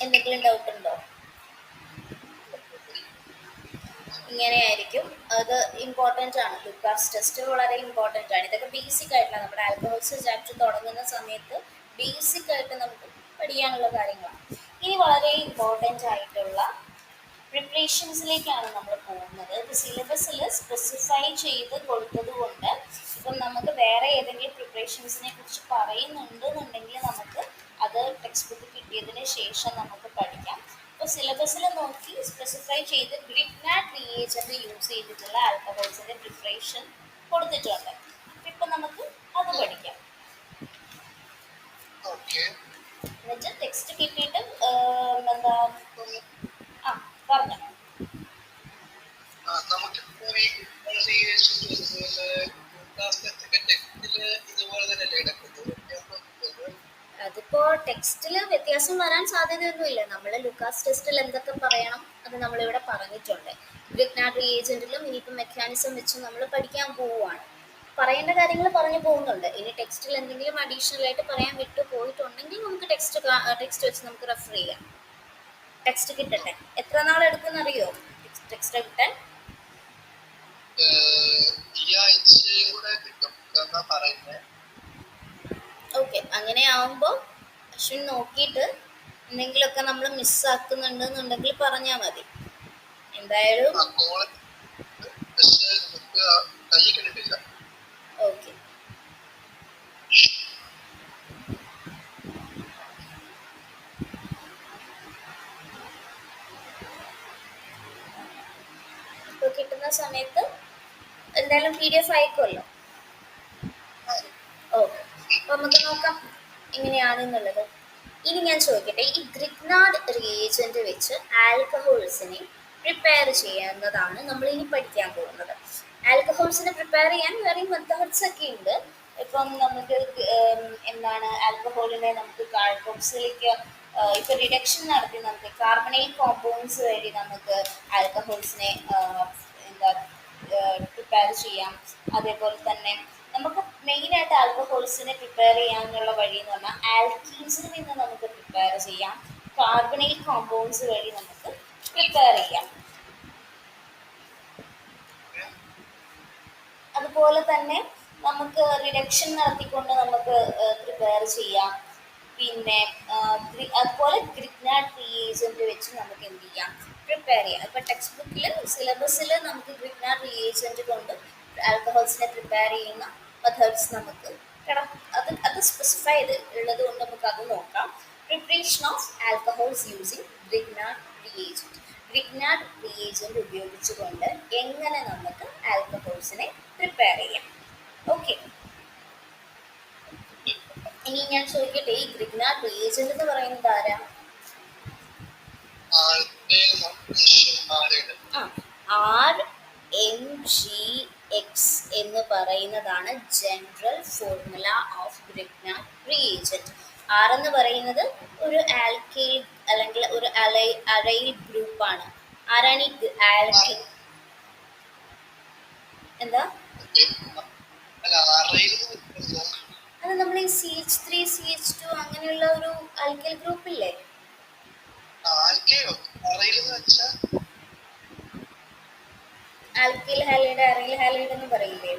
എന്തെങ്കിലും ഡൗട്ട് ഉണ്ടോ? ഇങ്ങനെയായിരിക്കും. അത് ഇമ്പോർട്ടൻ്റ് ആണ്. ലൂക്കാസ് ടെസ്റ്റ് വളരെ ഇമ്പോർട്ടൻ്റ് ആണ്. ഇതൊക്കെ ബേസിക് ആയിട്ടുള്ള നമ്മുടെ ആൽക്കഹോൾസ് ചാപ്റ്റർ തുടങ്ങുന്ന സമയത്ത് ബേസിക് ആയിട്ട് നമുക്ക് പഠിക്കാനുള്ള കാര്യങ്ങളാണ്. ഇനി വളരെ ഇമ്പോർട്ടൻ്റ് ആയിട്ടുള്ള പ്രിപ്പറേഷൻസിലേക്കാണ് നമ്മൾ പോകുന്നത്. ഇത് സിലബസിൽ സ്പെസിഫൈ ചെയ്ത് കൊടുത്തത് കൊണ്ട് ഇപ്പം നമുക്ക് വേറെ ഏതെങ്കിലും പ്രിപ്പറേഷൻസിനെ കുറിച്ച് പറയുന്നുണ്ടെന്നുണ്ടെങ്കിൽ നമുക്ക് അത് ടെക്സ്റ്റ് ബുക്ക് കിട്ടിയതിന് ശേഷം നമുക്ക് പഠിക്കാം. അപ്പോൾ സിലബസിൽ നോക്കി സ്പെസിഫൈ ചെയ്ത് ഗ്രിഗ്നാർഡ് റിയേജന്റ് യൂസ് ചെയ്തിട്ടുള്ള ആൽക്കഹോൾസിൻ്റെ പ്രിപ്പറേഷൻ കൊടുത്തിട്ടുണ്ട്. ഇപ്പം നമുക്ക് അത് പഠിക്കാം. എന്നിട്ട് ടെക്സ്റ്റ് കിട്ടിയിട്ട് എന്താ പറഞ്ഞു. അതിപ്പോ ടെക്സ്റ്റിൽ വ്യത്യാസം വരാൻ സാധ്യതയൊന്നുമില്ല. നമ്മൾ ലൂക്കാസ് ടെസ്റ്റിൽ എന്തൊക്കെ പറയണം അത് നമ്മളിവിടെ പറഞ്ഞിട്ടുണ്ട്. ഗ്രിഗ്നാർഡ് റിയേജന്റിലും ഇനിയിപ്പോൾ മെക്കാനിസം വെച്ച് നമ്മൾ പഠിക്കാൻ പോവുകയാണ്. പറയേണ്ട കാര്യങ്ങൾ പറഞ്ഞു പോകുന്നുണ്ട്. ഇനി ടെക്സ്റ്റിൽ എന്തെങ്കിലും അഡീഷണൽ ആയിട്ട് പറയാൻ വിട്ടു പോയിട്ടുണ്ടെങ്കിൽ നമുക്ക് ടെക്സ്റ്റ് വെച്ച് നമുക്ക് റെഫർ ചെയ്യാം. ടെക്സ്റ്റ് കിട്ടട്ടെ. എത്ര നാൾ എടുക്കുമെന്നറിയോ ടെക്സ്റ്റ് കിട്ടാൻ? ഓക്കെ, അങ്ങനെ ആവുമ്പോൾ അശ്വിൻ നോക്കിയിട്ട് എന്തെങ്കിലുമൊക്കെ നമ്മൾ മിസ്സാക്കുന്നുണ്ടെന്നുണ്ടെങ്കിൽ പറഞ്ഞാൽ മതി. എന്തായാലും ഓക്കെ. ഇപ്പോൾ കിട്ടുന്ന സമയത്ത് എന്തായാലും PDF അയക്കുമല്ലോ. ഓക്കെ, അപ്പോൾ നമുക്ക് നോക്കാം എങ്ങനെയാണെന്നുള്ളത്. ഇനി ഞാൻ ചോദിക്കട്ടെ, ഈ ഗ്രിഗ്നാർഡ് റിയേജന്റ് വെച്ച് ആൽക്കഹോൾസിനെ പ്രിപ്പയർ ചെയ്യുന്നതാണ് നമ്മൾ ഇനി പഠിക്കാൻ പോകുന്നത്. ആൽക്കഹോൾസിനെ പ്രിപ്പയർ ചെയ്യാൻ വേറെ മെത്തേഡ്സ് ഒക്കെ ഉണ്ട്. ഇപ്പം നമുക്ക് എന്താണ് ആൽക്കഹോളിനെ നമുക്ക് കാർബോക്സിലേക്ക് ഇപ്പം റിഡക്ഷൻ നടത്തി നമുക്ക് കാർബണൈൽ കോമ്പൗണ്ട്സ് വഴി നമുക്ക് ആൽക്കഹോൾസിനെ പ്രിപ്പയർ ചെയ്യാം. അതേപോലെ തന്നെ നമുക്ക് മെയിനായിട്ട് ആൽക്കഹോൾസിനെ പ്രിപ്പയർ ചെയ്യാനുള്ള വഴി എന്ന് പറഞ്ഞാൽ ആൽക്കീൻസിൽ നിന്ന് നമുക്ക് പ്രിപ്പയർ ചെയ്യാം. കാർബണൈൽ കോമ്പൗണ്ട്സ് വഴി നമുക്ക് പ്രിപ്പയർ ചെയ്യാം. അതുപോലെ തന്നെ നമുക്ക് റിഡക്ഷൻ നടത്തിക്കൊണ്ട് നമുക്ക് പ്രിപ്പയർ ചെയ്യാം. പിന്നെ അതുപോലെ ഗ്രിഗ്നാർഡ് റിയേജന്റ് വെച്ച് നമുക്ക് എന്ത് ചെയ്യാം? പ്രിപ്പയർ ചെയ്യാം. ഇപ്പോൾ ടെക്സ്റ്റ് ബുക്കിൽ സിലബസിൽ നമുക്ക് ഗ്രിഗ്നാർഡ് റിയേജന്റ് കൊണ്ട് ആൽക്കഹോൾസിനെ പ്രിപ്പയർ ചെയ്യുന്ന മെത്തേഡ്സ് നമുക്ക് അത് സ്പെസിഫൈ ചെയ്ത് ഉള്ളത് കൊണ്ട് നമുക്ക് അത് നോക്കാം. Preparation of alcohols using Grignard reagent. Grignard reagent ഉപയോഗിച്ചുകൊണ്ട് എങ്ങനെ നമുക്ക് ആൽക്കഹോൾസിനെ പ്രിപ്പയർ ചെയ്യാം. ഓക്കെ, ഇനി ഞാൻ ചോദിക്കട്ടെ, ഈ ഗ്രിഗ്നാർഡ് റിയേജന്റ് എന്ന് പറയുന്നത് ആരാ? RMGX എന്ന് പറയുന്നതാണ് general formula of Grignard reagent. R എന്ന് പറയുന്നത് ഒരു ആൽക്കൈൽ അല്ലെങ്കിൽ ഒരു അറൈൽ ഗ്രൂപ്പാണ്. ആരാണ് ഈ ആൽക്കൈൽ? എന്താ അത് നമ്മൾ ഈ CH3 CH2 അങ്ങനെയുള്ള ഒരു ആൽക്കൈൽ ഗ്രൂപ്പ് ഇല്ലേ? ആൽക്കൈൽ ഹാലൈഡ് അറൈൽ ഹാലൈഡ് എന്ന് പറയില്ലേ?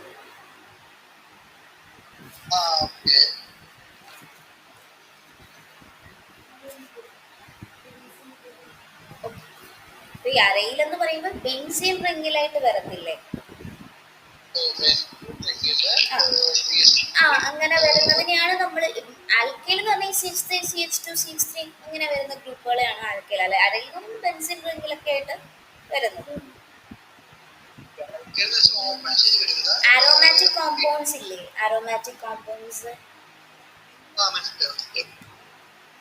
ഈ അറൈൽ എന്ന് പറയുമ്പോൾ ബെൻസീൻ റിങ്ങിലായിട്ട് വരത്തില്ലേ? അങ്ങനെ വരുന്നതിനെയാണ് നമ്മൾ ആൽക്കൈൽ എന്ന് പറഞ്ഞാൽ CH3 CH2 CH3 അങ്ങനെ വരുന്ന ഗ്രൂപ്പുകളെയാണ് ആൽക്കൈൽ, അല്ലെ അരയിലും ബെൻസിൻ റിങ്ങിലൊക്കെ ആയിട്ട് വരുന്നത്. ഓപ്പൺ ചെയ്ത് വരുന്നത് ആരോമാറ്റിക് കോമ്പൗണ്ട്സ് ഇല്ലേ, ആരോമാറ്റിക് കോമ്പൗണ്ട്സ്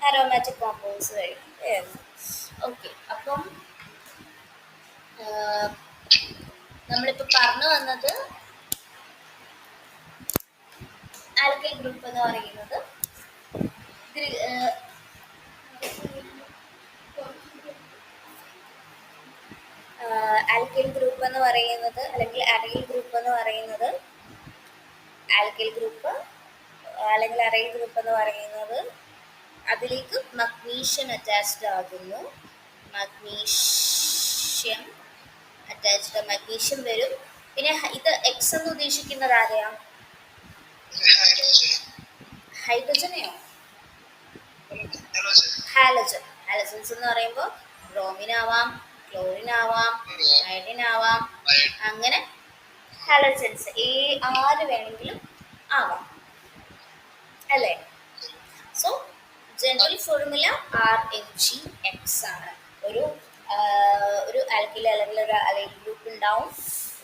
ആരോമാറ്റിക് കോമ്പൗണ്ട്സ് വരുന്നു. ഓക്കെ, അപ്പം നമ്മളിപ്പോൾ പറഞ്ഞു വന്നത് ആൽക്കൈൽ ഗ്രൂപ്പ് എന്ന് പറയുന്നത് ആൽക്കൈൽ ഗ്രൂപ്പ് എന്ന് പറയുന്നത് അല്ലെങ്കിൽ അരൈൽ ഗ്രൂപ്പ് എന്ന് പറയുന്നത് ആൽക്കൈൽ ഗ്രൂപ്പ് അല്ലെങ്കിൽ അരൈൽ ഗ്രൂപ്പ് എന്ന് പറയുന്നത് അതിലേക്ക് മഗ്നീഷ്യം അറ്റാച്ച്ഡ് ആകുന്നു. മഗ്നീഷ്യം അറ്റാച്ച്ഡ്, മഗ്നീഷ്യം വരും. പിന്നെ ഇത് എക്സ് എന്ന് ഉദ്ദേശിക്കുന്നത് ആരെയാ? ഹൈഡ്രജനെയോ? ഹാലജൻ. ഹാലജൻസ് എന്ന് പറയുമ്പോൾ ബ്രോമിൻ ആവാം, ക്ലോറിൻ ആവാം, അയഡിൻ ആവാം, അങ്ങനെ ഹാലജൻസ് ആര് വേണമെങ്കിലും ആവാം, അല്ലേ? സോ ജനറൽ ഫോർമുല RMgX ആണ്. ഒരു ആൽക്കിൽ അല്ലെങ്കിൽ ഒരു അലൈൽ ഗ്രൂപ്പ് ഉണ്ടാവും,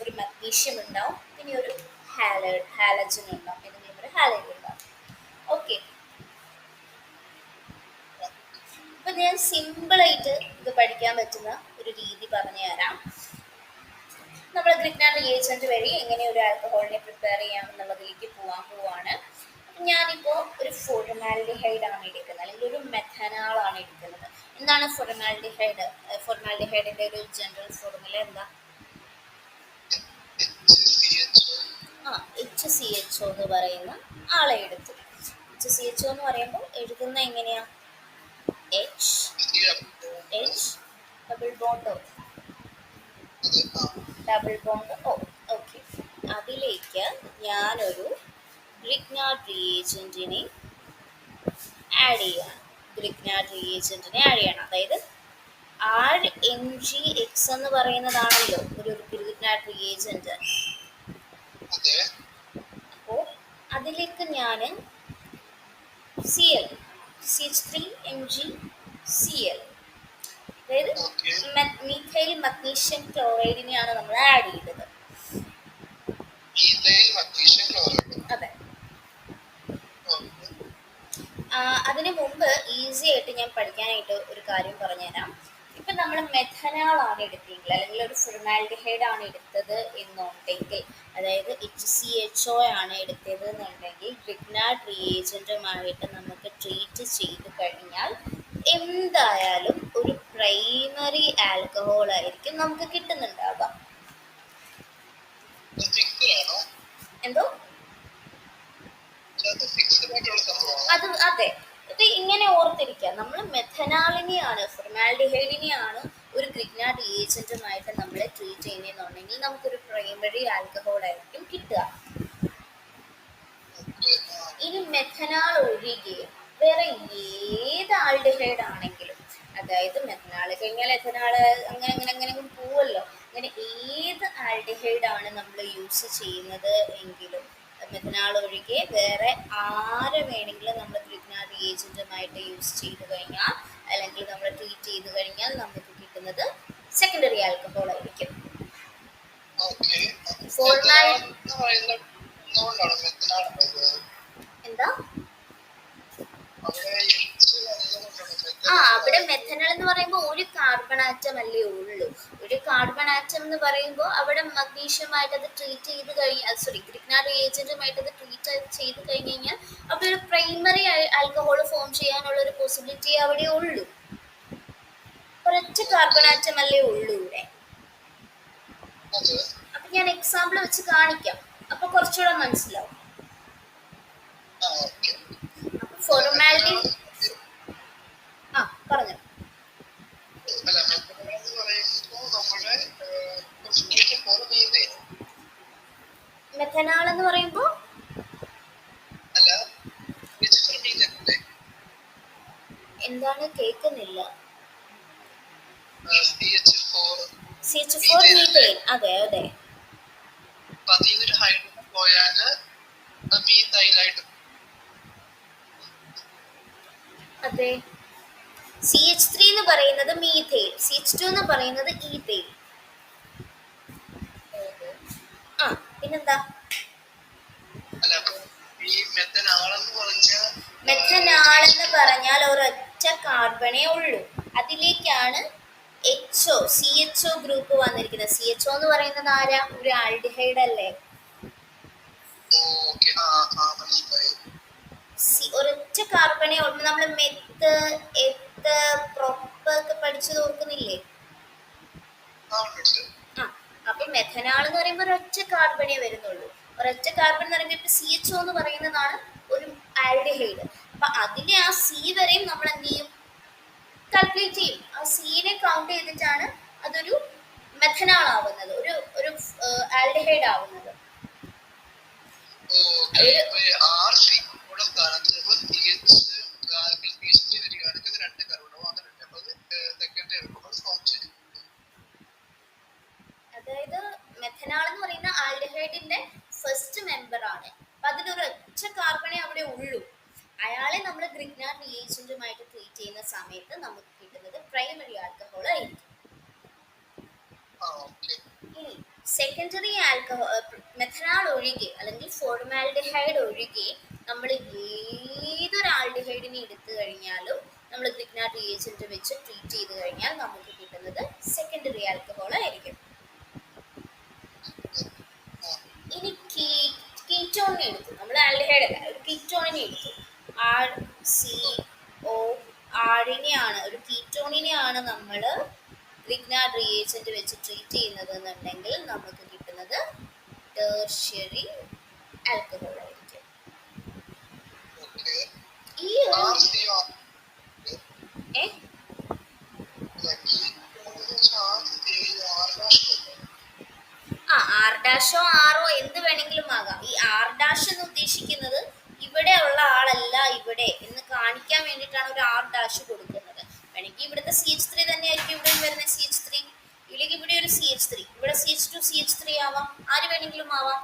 ഒരു മഗ്നീഷ്യം ഉണ്ടാവും, പിന്നെ ഒരു ഹാലജൻ ഉണ്ടാവും, പിന്നെ ഒരു ഹാലൈഡ് ഉണ്ടാവും. ഓക്കെ, അപ്പൊ ഞാൻ സിമ്പിളായിട്ട് ഇത് പഠിക്കാൻ പറ്റുന്ന ഒരു രീതി പറഞ്ഞു തരാം. നമ്മൾ ഗ്രിഗ്നാർഡ് റിയേജന്റ് വഴി എങ്ങനെ ഒരു ആൽക്കഹോളിനെ പ്രിപ്പയർ ചെയ്യാം എന്നുള്ളതിലേക്ക് പോവാണ്. ഞാനിപ്പോൾ ഒരു ഫോർമാൽഡിഹൈഡ് ആണ് എടുക്കുന്നത്, അല്ലെങ്കിൽ ഒരു മെഥനാൽ ആണ് എടുക്കുന്നത്. എന്താണ് ഫോർമാൽഡിഹൈഡ്? ഫോർമാൽഡിഹൈഡിന്റെ ഒരു ജനറൽ ഫോർമുല എന്താ? HCHO എന്ന് പറയുന്ന ആളെ എടുത്തു. HCHO എന്ന് പറയുമ്പോൾ എഴുതുന്ന എങ്ങനെയാ? H double bond O. Okay, അതിലേക്ക് ഞാനൊരു ഗ്രിഗ്നാർഡ് റിയേജന്റിനെ ആഡ് ചെയ്യണം. അതായത് RMgX എന്ന് പറയുന്നതാണല്ലോ ഒരു ഗ്രിഗ്നാർഡ് റിയേജന്റ്. അപ്പോൾ അതിലേക്ക് ഞാൻ CH3MgCl, അതായത് മീഥൈൽ മഗ്നീഷ്യം ക്ലോറൈഡിനെയാണ് നമ്മൾ ആഡ് ചെയ്തത്. അതെ. അതിനു മുമ്പ് ഈസി ആയിട്ട് ഞാൻ പഠിക്കാനായിട്ട് ഒരു കാര്യം പറഞ്ഞുതരാം. ഇപ്പം നമ്മൾ മെഥനാൽ ആണ് എടുത്തെങ്കിൽ, അല്ലെങ്കിൽ ഒരു ഫോർമാൽഡിഹൈഡ് ആണ് എടുത്തത് എന്നുണ്ടെങ്കിൽ, അതായത് HCHO ആണ് എടുത്തത് എന്നുണ്ടെങ്കിൽ, ഗ്രിഗ്നാർഡ് റിയേജന്റുമായിട്ട് നമുക്ക് ട്രീറ്റ് ചെയ്ത് കഴിഞ്ഞാൽ എന്തായാലും ഒരു പ്രൈമറി ആൽക്കഹോൾ ആയിരിക്കും നമുക്ക് കിട്ടുന്നുണ്ടാവുക. എന്തോ? അത് അതെ. ഇത് ഇങ്ങനെ ഓർത്തിരിക്കുക, നമ്മൾ മെഥനാളിനെയാണ്, ഫോർമാൽഡിഹൈഡിനെയാണ് ഒരു ഗ്രിഗ്നാർഡ് റിയേജന്റുമായിട്ട് നമ്മൾ ട്രീറ്റ് ചെയ്യുന്നതെന്നുണ്ടെങ്കിൽ നമുക്കൊരു പ്രൈമറി ആൽക്കഹോൾ ആയിരിക്കും കിട്ടുക. ഇനി മെഥനാൽ ഒഴികെ വേറെ ഏത് ആൽഡിഹൈഡ് ആണെങ്കിലും, അതായത് മെഥനാൾ കഴിഞ്ഞാൽ എഥനാൾ അങ്ങനെ പോവല്ലോ, അങ്ങനെ ഏത് ആൽഡിഹൈഡ് ആണ് നമ്മൾ യൂസ് ചെയ്യുന്നത് എങ്കിലും മെഥനാൾ ഒഴികെ വേറെ ആരെ വേണമെങ്കിലും നമ്മൾ ഗ്രിഗ്നാർഡ് റിയേജന്റുമായിട്ട് യൂസ് ചെയ്ത് കഴിഞ്ഞാൽ, അല്ലെങ്കിൽ നമ്മൾ ട്രീറ്റ് ചെയ്ത് കഴിഞ്ഞാൽ നമുക്ക് കിട്ടുന്നത് സെക്കൻഡറി ആൽക്കഹോൾ ആയിരിക്കും. എന്താ? അവിടെ മെഥനൽ എന്ന് പറയുമ്പോൾ ഒരു കാർബൺ ആറ്റം അല്ലേ ഉള്ളൂ. ഒരു കാർബൺ ആറ്റം എന്ന് പറയുമ്പോൾ അവിടെ മഗ്നീഷ്യമായിട്ട് അത് ട്രീറ്റ് ചെയ്ത് ഗ്രിഗ്നാർഡ് റിയേജന്റുമായിട്ട് അത് ട്രീറ്റ് ചെയ്ത് കഴിഞ്ഞ് കഴിഞ്ഞാൽ അവിടെ ഒരു പ്രൈമറി ആൽക്കഹോൾ ഫോം ചെയ്യാനുള്ള ഒരു പോസിബിലിറ്റി അവിടെ ഉള്ളൂ. ഒരൊറ്റ കാർബൺ ആറ്റം അല്ലേ ഉള്ളൂ ഇവിടെ. അപ്പൊ ഞാൻ എക്സാമ്പിൾ വെച്ച് കാണിക്കാം, അപ്പൊ കുറച്ചുകൂടെ മനസ്സിലാവും. അപ്പൊ ഫോർമാലിറ്റി പറഞ്ഞു. മെഥനാൽ എന്ന് പറയുമ്പോ എന്താണ് കേൾക്കുന്നില്ല? CH4 methane. അതെ. അതെ. CH3 എന്ന് പറയുന്നത് മീഥെയിൽ, CH2 എന്ന് പറയുന്നത് ഈഥെയിൽ. ആ പിന്നെന്താ? അല്ല അപ്പൊ ഈ മെത്തനാളെന്ന് പറഞ്ഞാൽ മെഥനാൾ എന്ന് പറഞ്ഞാൽ ഒരൊറ്റ കാർബണേ ഉള്ളൂ. അതിലേക്കാണ് CHO ഗ്രൂപ്പ് വന്നിരിക്കുന്നത്. CHO എന്ന് പറയുന്നത് ആരാ? ഒരു ആൽഡിഹൈഡ് അല്ലേ? ഓക്കെ മനസ്സിലായി. ഒരൊറ്റ കാർബണേ ഉള്ളൂ. നമ്മൾ മെത്ത്, എത്ത്, പ്രൊപ്പ് ഒക്കെ പഠിച്ചു ഓർക്കുന്നില്ലേ? മനസ്സിലായി. ആ അപ്പൊ മെഥനാൾ എന്ന് പറയുമ്പോൾ ഒരൊറ്റ കാർബണേ വരുന്നുള്ളൂ. ഒരൊറ്റ കാർബൺ എന്ന് പറയുമ്പോൾ ഇപ്പൊ CHO എന്ന് പറയുന്നതാണ് ഒരു ആൽഡിഹൈഡ്. അപ്പൊ അതിലെ ആ സി വരെയും നമ്മൾ എന്ത് ചെയ്യും? കാൽക്കുലേറ്റ് ചെയ്യും. ആ സീനെ കൗണ്ട് ചെയ്തിട്ടാണ് അതൊരു മെഥനാൾ ആവുന്നത്, ഒരു ഒരു ആൽഡിഹൈഡ് ആവുന്നത്. ഓക്കെ ഒരു ഇപ്പൊ ആർ സി കൂടെ സ്ഥാനത്ത് വരികയാണെങ്കിൽ രണ്ട് കർബണോ അങ്ങനെ അപ്പൊ അത് സെക്കൻഡറി എടുക്കുമ്പോൾ ഫോം ചെയ്യും. അതായത് മെഥനാൾ എന്ന് പറയുന്ന ആൽഡിഹൈഡിന്റെ ഫസ്റ്റ് മെമ്പർ ആണ്. അപ്പൊ അതിലൊരു ഒറ്റ കാർബണേ അവിടെ ഉള്ളൂ. അയാളെ നമ്മൾ ഗ്രിഗ്നാർഡ് റിയേജന്റുമായിട്ട് ട്രീറ്റ് ചെയ്യുന്ന സമയത്ത് നമുക്ക് കിട്ടുന്നത് പ്രൈമറി ആൽക്കഹോൾ ആയിരിക്കും. ഇനി സെക്കൻഡറി ആൽക്കഹോൾ, മെഥനാൾ ഒഴികെ അല്ലെങ്കിൽ ഫോർമാൽഡിഹൈഡ് ഒഴികെ നമ്മൾ ഏതൊരു ആൽഡിഹൈഡിനെ എടുത്തു കഴിഞ്ഞാലും നമ്മൾ ഗ്രിഗ്നാർഡ് റിയേജന്റ് വെച്ച് ട്രീറ്റ് ചെയ്ത് കഴിഞ്ഞാൽ നമുക്ക് കിട്ടുന്നത് സെക്കൻഡറി ആൽക്കഹോൾ ആയിരിക്കും. ഇനി കീറ്റോണിനെ എടുത്തു, നമ്മൾ ആൽഡിഹൈഡ് അല്ല, ഒരു കീറ്റോണിനെ എടുത്തു. RCO ആറിനെയാണ്, ഒരു കീറ്റോണിനെയാണ് നമ്മൾ ഗ്രിഗ്നാർഡ് റിയേജന്റ് വെച്ച് ട്രീറ്റ് ചെയ്യുന്നത് എന്നുണ്ടെങ്കിൽ നമുക്ക് കിട്ടുന്നത് ടെർഷ്യറി ആൽക്കഹോൾ ആയിരിക്കും. ഈ R' ആറോ എന്ത് വേണമെങ്കിലും ആകാം. ഈ R' എന്ന് ഉദ്ദേശിക്കുന്നത് ഇവിടെ ഉള്ള ആളല്ല ഇവിടെ എന്ന് കാണിക്കാൻ വേണ്ടിയിട്ടാണ് ഒരു R' കൊടുക്കുന്നത്. വേണമെങ്കിൽ ഇവിടുത്തെ CH3 തന്നെയായിരിക്കും ഇവിടെ വരുന്ന CH3, ഇല്ലെങ്കിൽ ഇവിടെ ഒരു CH3, ഇവിടെ CH2 CH3 ആവാം, ആര് വേണമെങ്കിലും ആവാം.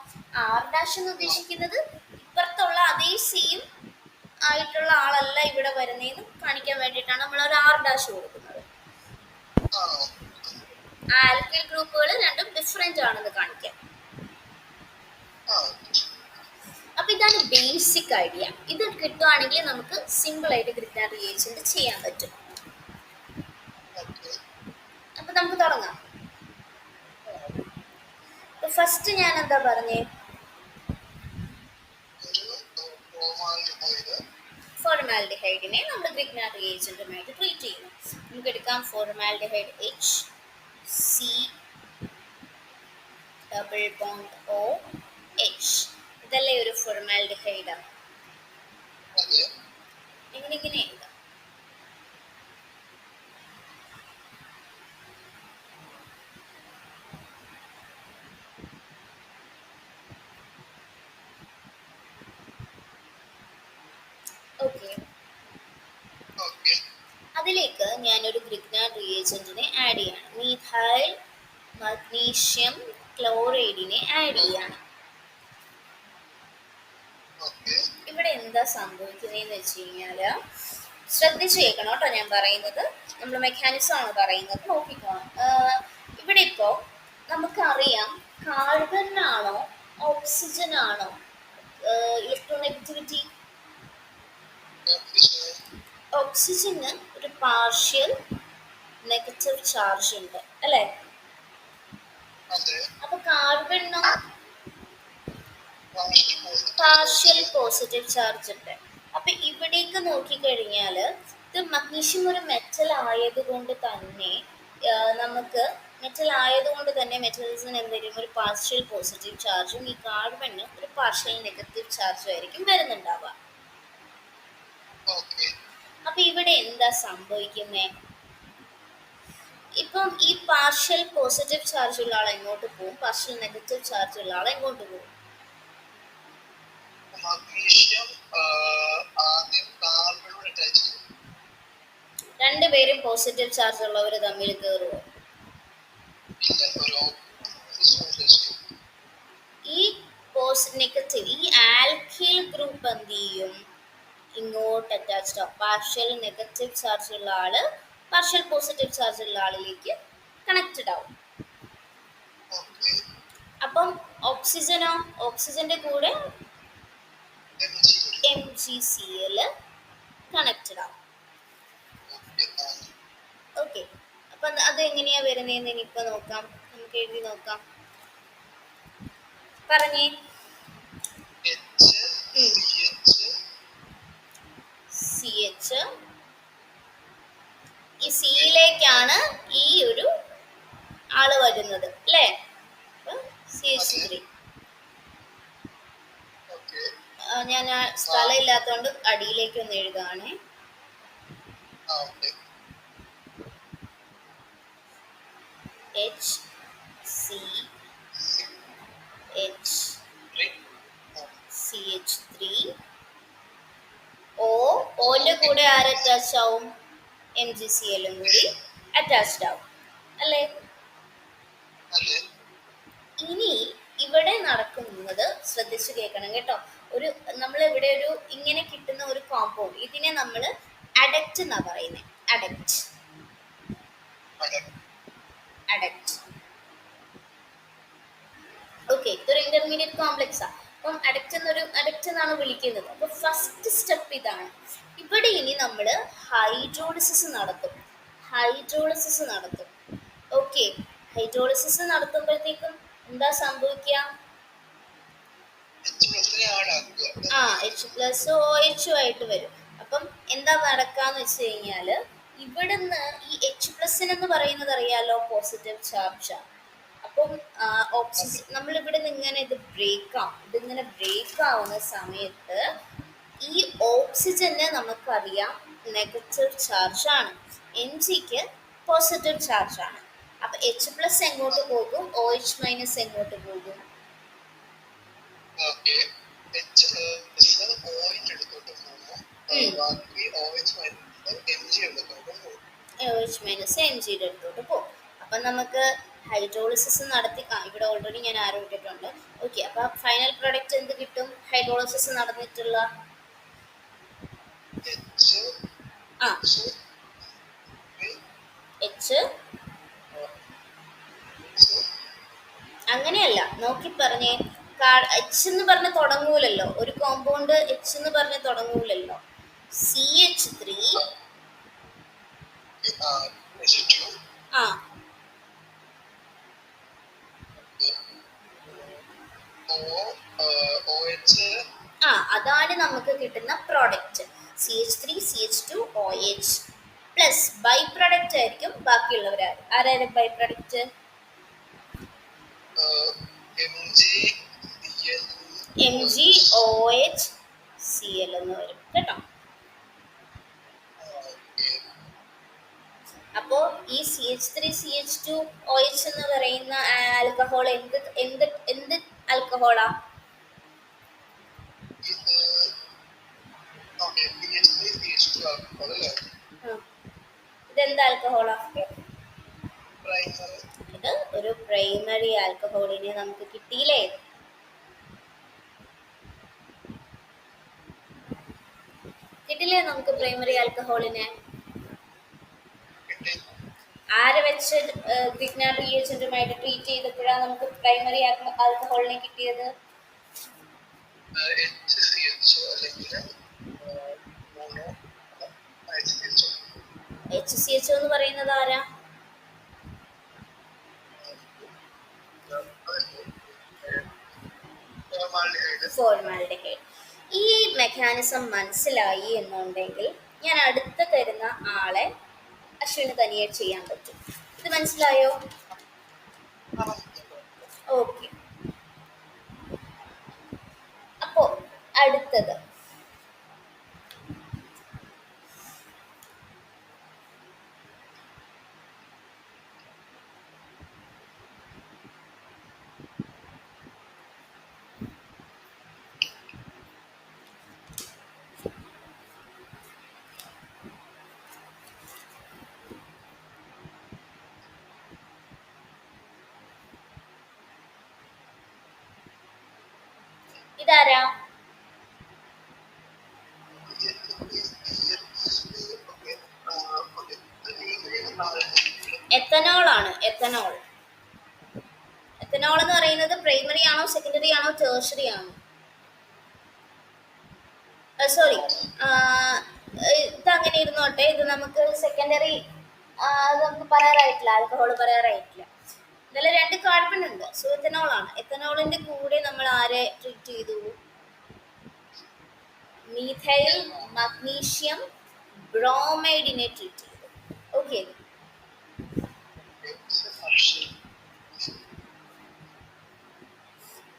R' എന്ന് ഉദ്ദേശിക്കുന്നത് ഇപ്പുറത്തുള്ള അതേ സെയിം ആയിട്ടുള്ള ആളല്ല ഇവിടെ വരുന്നതെന്ന് കാണിക്കാൻ വേണ്ടിയിട്ടാണ് നമ്മൾ ഒരു R' കൊടുക്കുന്നത്. ആൽക്കിൽ ഗ്രൂപ്പുകൾ രണ്ടും ഡിഫറെന്റ് ആണെന്ന് കാണിക്കാം. അപ്പൊ ഇതാണ് ബേസിക് ഐഡിയ. ഇത് കിട്ടുവാണെങ്കിൽ നമുക്ക് സിമ്പിൾ ആയിട്ട് ഗ്രിഗ്നാർഡ് റിയേജന്റ് ചെയ്യാൻ പറ്റും. അപ്പൊ നമുക്ക് തുടങ്ങാം. ഫസ്റ്റ് ഞാൻ എന്താ പറഞ്ഞേ? ഫോർമാൽഡിഹൈഡിനെ നമ്മൾ ഗ്രിഗ്നാർഡ് റിയേജന്റുമായിട്ട് ട്രീറ്റ് ചെയ്യുന്നു. നമുക്ക് എടുക്കാം formaldehyde HC double bond OH. ഇതല്ലേ ഒരു ഫോർമാൽഡിഹൈഡ്? ഇങ്ങനെ എഴുതാം. ഓക്കെ, അതിലേക്ക് ഞാനൊരു ഗ്രിഗ്നാർഡ് റിയേജന്റിനെ ആഡ് ചെയ്യണം. മീഥൈൽ മഗ്നീഷ്യം ക്ലോറൈഡിനെ ആഡ് ചെയ്യണം. ഇവിടെ എന്താ സംഭവിക്കുന്നതെന്ന് വെച്ച് കഴിഞ്ഞാല് ശ്രദ്ധിച്ചു കേൾക്കണം കേട്ടോ, ഞാൻ പറയുന്നത് നമ്മൾ മെക്കാനിസം ആണ് പറയുന്നത്, നോക്കിക്കോണം. ഇവിടെ ഇപ്പോ നമുക്കറിയാം കാർബണിനാണോ ഓക്സിജൻ ആണോ ഇലക്ട്രോനെഗറ്റിവിറ്റി? ഓക്സിജന് ഒരു പാർഷ്യൽ നെഗറ്റീവ് ചാർജ് ഉണ്ട് അല്ലേ? അപ്പൊ കാർബണിനോ പാർഷ്യൽ പോസിറ്റീവ് ചാർജ് ഉണ്ട്. അപ്പൊ ഇവിടേക്ക് നോക്കിക്കഴിഞ്ഞാൽ ഇത് മഗ്നീഷ്യം ഒരു മെറ്റൽ ആയതുകൊണ്ട് തന്നെ മെറ്റൽസിന് എന്തെങ്കിലും ഒരു പാർഷ്യൽ പോസിറ്റീവ് ചാർജും ഈ കാർബണിന് ഒരു പാർഷ്യൽ നെഗറ്റീവ് ചാർജും ആയിരിക്കും വരുന്നുണ്ടാവുക. അപ്പൊ ഇവിടെ എന്താ സംഭവിക്കുന്നേ? ഇപ്പം ഈ പാർഷ്യൽ പോസിറ്റീവ് ചാർജ് ഉള്ള ആൾ എങ്ങോട്ട് പോകും? പാർഷ്യൽ നെഗറ്റീവ് ചാർജ് ഉള്ള ആൾ എങ്ങോട്ട് പോകും? രണ്ടുപേരും പോസിറ്റീവ് ചാർജ് ഉള്ളവർ തമ്മിൽ കയറുമോ? ഈ നെഗറ്റീവ്, ഈ ആൽക്കിൽ ഗ്രൂപ്പ് എന്ത് ചെയ്യും? ഇങ്ങോട്ട് അറ്റാച്ച്ഡ് ആവും. പാർഷ്യൽ നെഗറ്റീവ് ചാർജ് ഉള്ള ആള് പാർഷ്യൽ പോസിറ്റീവ് ചാർജ് ഉള്ള ആളിലേക്ക് കണക്റ്റഡ് ആവും. ഓക്കെ അപ്പം ഓക്സിജനോ, ഓക്സിജന്റെ കൂടെ MgCl കണക്റ്റഡ് ആവും. ഓക്കെ, അപ്പം അത് എങ്ങനെയാ വരുന്നതെന്ന് ഇനിയിപ്പോ നോക്കാം. നമുക്ക് എഴുതി നോക്കാം. പറഞ്ഞേ. CH, ഈ സിയിലേക്കാണ് ഈ ഒരു ആള് വരുന്നത് അല്ലേ? CH3. ഞാൻ ആ സ്ഥലം ഇല്ലാത്തതുകൊണ്ട് അടിയിലേക്ക് ഒന്ന് എഴുതുകയാണേ. HCH3 ഓന്റെ കൂടെ ആര് അറ്റാച്ച് ആവും? MgCl കൂടി അറ്റാച്ച്ഡ് ആവും അല്ലേ? ഇനി ഇവിടെ നടക്കുന്നത് ശ്രദ്ധിച്ചു കേൾക്കണം കേട്ടോ. നമ്മൾ ഇവിടെ ഇങ്ങനെ കിട്ടുന്ന ഒരു കോമ്പൗണ്ട്, ഇതിനെ നമ്മൾ അഡക്റ്റ് എന്നാ പറയുന്നത്. അഡക്റ്റ്. ഓക്കെ, ഇതൊരു ഇന്റർമീഡിയറ്റ് കോംപ്ലക്സാ. അപ്പം അഡക്റ്റ് എന്നാണ് വിളിക്കുന്നത്. അപ്പൊ ഫസ്റ്റ് സ്റ്റെപ്പ് ഇതാണ്. ഇവിടെ ഇനി നമ്മൾ ഹൈഡ്രോളിസിസ് നടത്തും. ഓക്കെ, ഹൈഡ്രോളിസിസ് നടത്തുമ്പോഴത്തേക്കും എന്താ സംഭവിക്കുക? H+OH ആയിട്ട് വരും. അപ്പം എന്താ നടക്കാന്ന് വെച്ച് കഴിഞ്ഞാല് ഇവിടുന്ന് ഈ H+ എന്ന് പറയുന്നത് അറിയാലോ, പോസിറ്റീവ് ചാർജാണ്. അപ്പം ഓക്സിജൻ നമ്മൾ ഇവിടെ നിന്ന് ഇങ്ങനെ ഇതിങ്ങനെ ബ്രേക്ക് ആവുന്ന സമയത്ത് ഈ ഓക്സിജന് നമുക്കറിയാം നെഗറ്റീവ് ചാർജാണ്, Mgക്ക് പോസിറ്റീവ് ചാർജാണ്. അപ്പൊ H+ എങ്ങോട്ട് പോകും? OH- എങ്ങോട്ട് പോകും? OH- അടുത്തോട്ട് പോകും. അപ്പം നമുക്ക് ഹൈഡ്രോളിസിസ് നടത്തി ഇവിടെ ഓൾറെഡി ഞാൻ ആരോ ഇട്ടിട്ടുണ്ട്. ഓക്കെ, അപ്പൊ ഫൈനൽ പ്രൊഡക്റ്റ് എന്ത് കിട്ടും? ഹൈഡ്രോളിസിസ് നടന്നിട്ടുള്ള അങ്ങനെയല്ല, നോക്കി പറഞ്ഞേ. H എന്ന് പറഞ്ഞ് തുടങ്ങൂലല്ലോ, ഒരു കോമ്പൗണ്ട് H എന്ന് പറഞ്ഞ് തുടങ്ങൂലല്ലോ. CH3 അതാണ് നമുക്ക് കിട്ടുന്ന product. CH3 CH2 OH plus by product ആയിരിക്കും ബാക്കിയുള്ളവർ. ആരായാലും ബൈ പ്രൊഡക്റ്റ് MgOHCl എന്ന് വരും കേട്ടോ. അപ്പോ ഈ CH3 CH2 OH എന്ന് പറയുന്ന ആൽക്കഹോൾ എന്ത് ആൽക്കഹോളാ? ഇതെന്ത് ആൽക്കഹോളാ? ഇത് ഒരു പ്രൈമറി ആൽക്കഹോളിനെ നമുക്ക് കിട്ടിയില്ലേ? കിട്ടില്ലേ നമുക്ക് പ്രൈമറി ആൽക്കഹോളിനെ? ആരെ വെച്ച് ഗ്രിഗ്നാർഡ് റിയേജന്റുമായിട്ട് ട്രീറ്റ് ചെയ്തപ്പോഴാണ് നമുക്ക് പ്രൈമറി ആൽക്കഹോളിനെ കിട്ടിയത്? HCHO എന്ന് പറയുന്നത് ആരാ? ഫോർമാൽഡിഹൈഡ്. ഈ മെക്കാനിസം മനസ്സിലായി എന്നുണ്ടെങ്കിൽ ഞാൻ അടുത്ത തരുന്ന ആളെ അശ്വിന് തനിയെ ചെയ്യാൻ പറ്റും. ഇത് മനസ്സിലായോ? ഓക്കെ, അപ്പോ അടുത്തത് ഇതാരാ? എത്തനോൾ ആണ്. എത്തനോൾ എത്തനോൾ എന്ന് പറയുന്നത് പ്രൈമറി ആണോ സെക്കൻഡറി ആണോ ടേഴ്സറി ആണോ? സോറി, ഇത് അങ്ങനെ ഇരുന്നോട്ടെ. ഇത് നമുക്ക് സെക്കൻഡറി, നമുക്ക് പറയാറായിട്ടില്ല, ആൽക്കഹോൾ പറയാറായിട്ടില്ല. ഇതിൽ 2 കാർബൺ ഉണ്ട്. സോ എത്തനോൾ ആണ്. എത്തനോളിന്റെ കൂടെ നമ്മൾ ആരെ ട്രീറ്റ് ചെയ്തു? മീഥൈൽ മഗ്നീഷ്യം ബ്രോമൈഡിനെ ട്രീറ്റ് ചെയ്തു. Okay,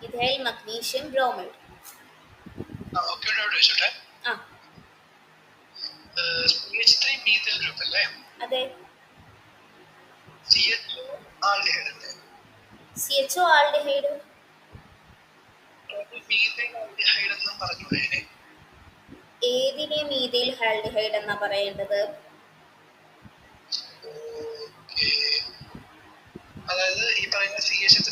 methyl magnesium bromide. ആ CH3 methyl group അല്ലേ? അതെ. CHO aldehyde അല്ലേ? CHO aldehyde. methyl aldehyde എന്നും പറഞ്ഞൂടെ ഇതിനെ? ഏതിനെ മീഥൈൽ ആൽഡിഹൈഡ് എന്നാ പറയേണ്ടത്? അതായത് ഈ പറയുന്ന CH3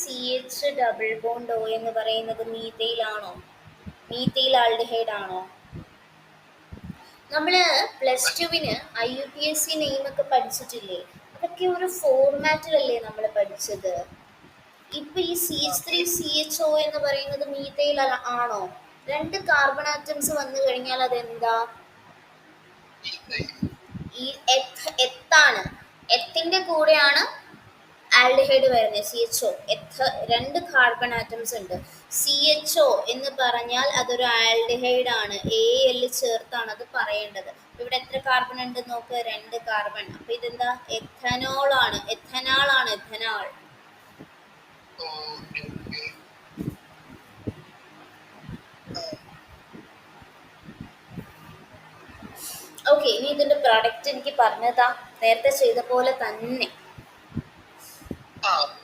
CH double bond O എന്ന് പറയുന്നത് മീഥൈൽ ആണോ? മീഥൈൽ ആൽഡിഹൈഡ് ആണോ? നമ്മള് +2 IUPAC നെയിമൊക്കെ പഠിച്ചിട്ടില്ലേ? അതൊക്കെ ഒരു ഫോർമാറ്റിലല്ലേ നമ്മൾ പഠിച്ചത്. ഇപ്പൊ ഈ CH3 CHO എന്ന് പറയുന്നത് മീഥൈൽ ആണോ? 2 കാർബൺ ആറ്റംസ് വന്നു കഴിഞ്ഞാൽ അതെന്താ? ഈ എത്താണ്. എത്തിന്റെ കൂടെയാണ് ആൽഡിഹൈഡ് വരുന്നത്. CHO, 2 കാർബൺ ആറ്റംസ് ഉണ്ട്. CHO എന്ന് പറഞ്ഞാൽ അതൊരു ആൽഡിഹൈഡ് ആണ്. AL ചേർത്താണ് അത് പറയേണ്ടത്. ഇവിടെ എത്ര കാർബൺ ഉണ്ട് നോക്ക്? 2 കാർബൺ. അപ്പൊ ഇതെന്താ? എഥനോൾ ആണ്. എഥനാൾ ആണ്. എഥനാൾ. ഓക്കെ, ഇനി ഇതിന്റെ പ്രോഡക്റ്റ് എനിക്ക് പറഞ്ഞതാ, നേരത്തെ ചെയ്ത പോലെ തന്നെ. പറഞ്ഞു.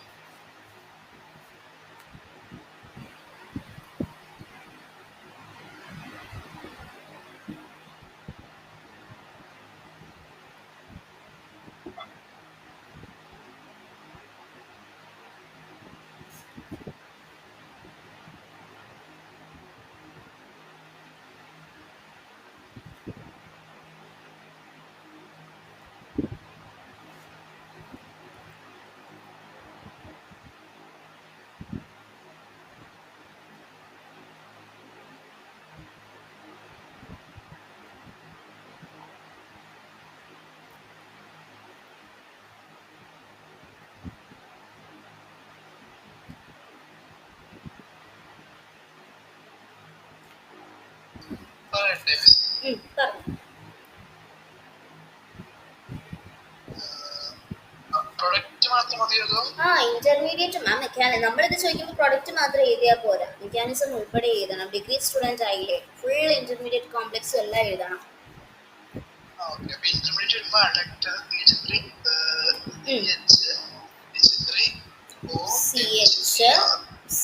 ഇന്റർമീഡിയറ്റ് മാം. നമ്മളിത് ചോദിക്കുമ്പോൾ പ്രൊഡക്റ്റ് മാത്രം എഴുതിയാൽ പോരാ, മെക്കാനിസം ഉൾപ്പെടെ എഴുതണം. ഡിഗ്രി സ്റ്റുഡന്റ് ആയില്ലേ, ഫുൾ ഇന്റർമീഡിയറ്റ് കോംപ്ലക്സ് എല്ലാം എഴുതണം.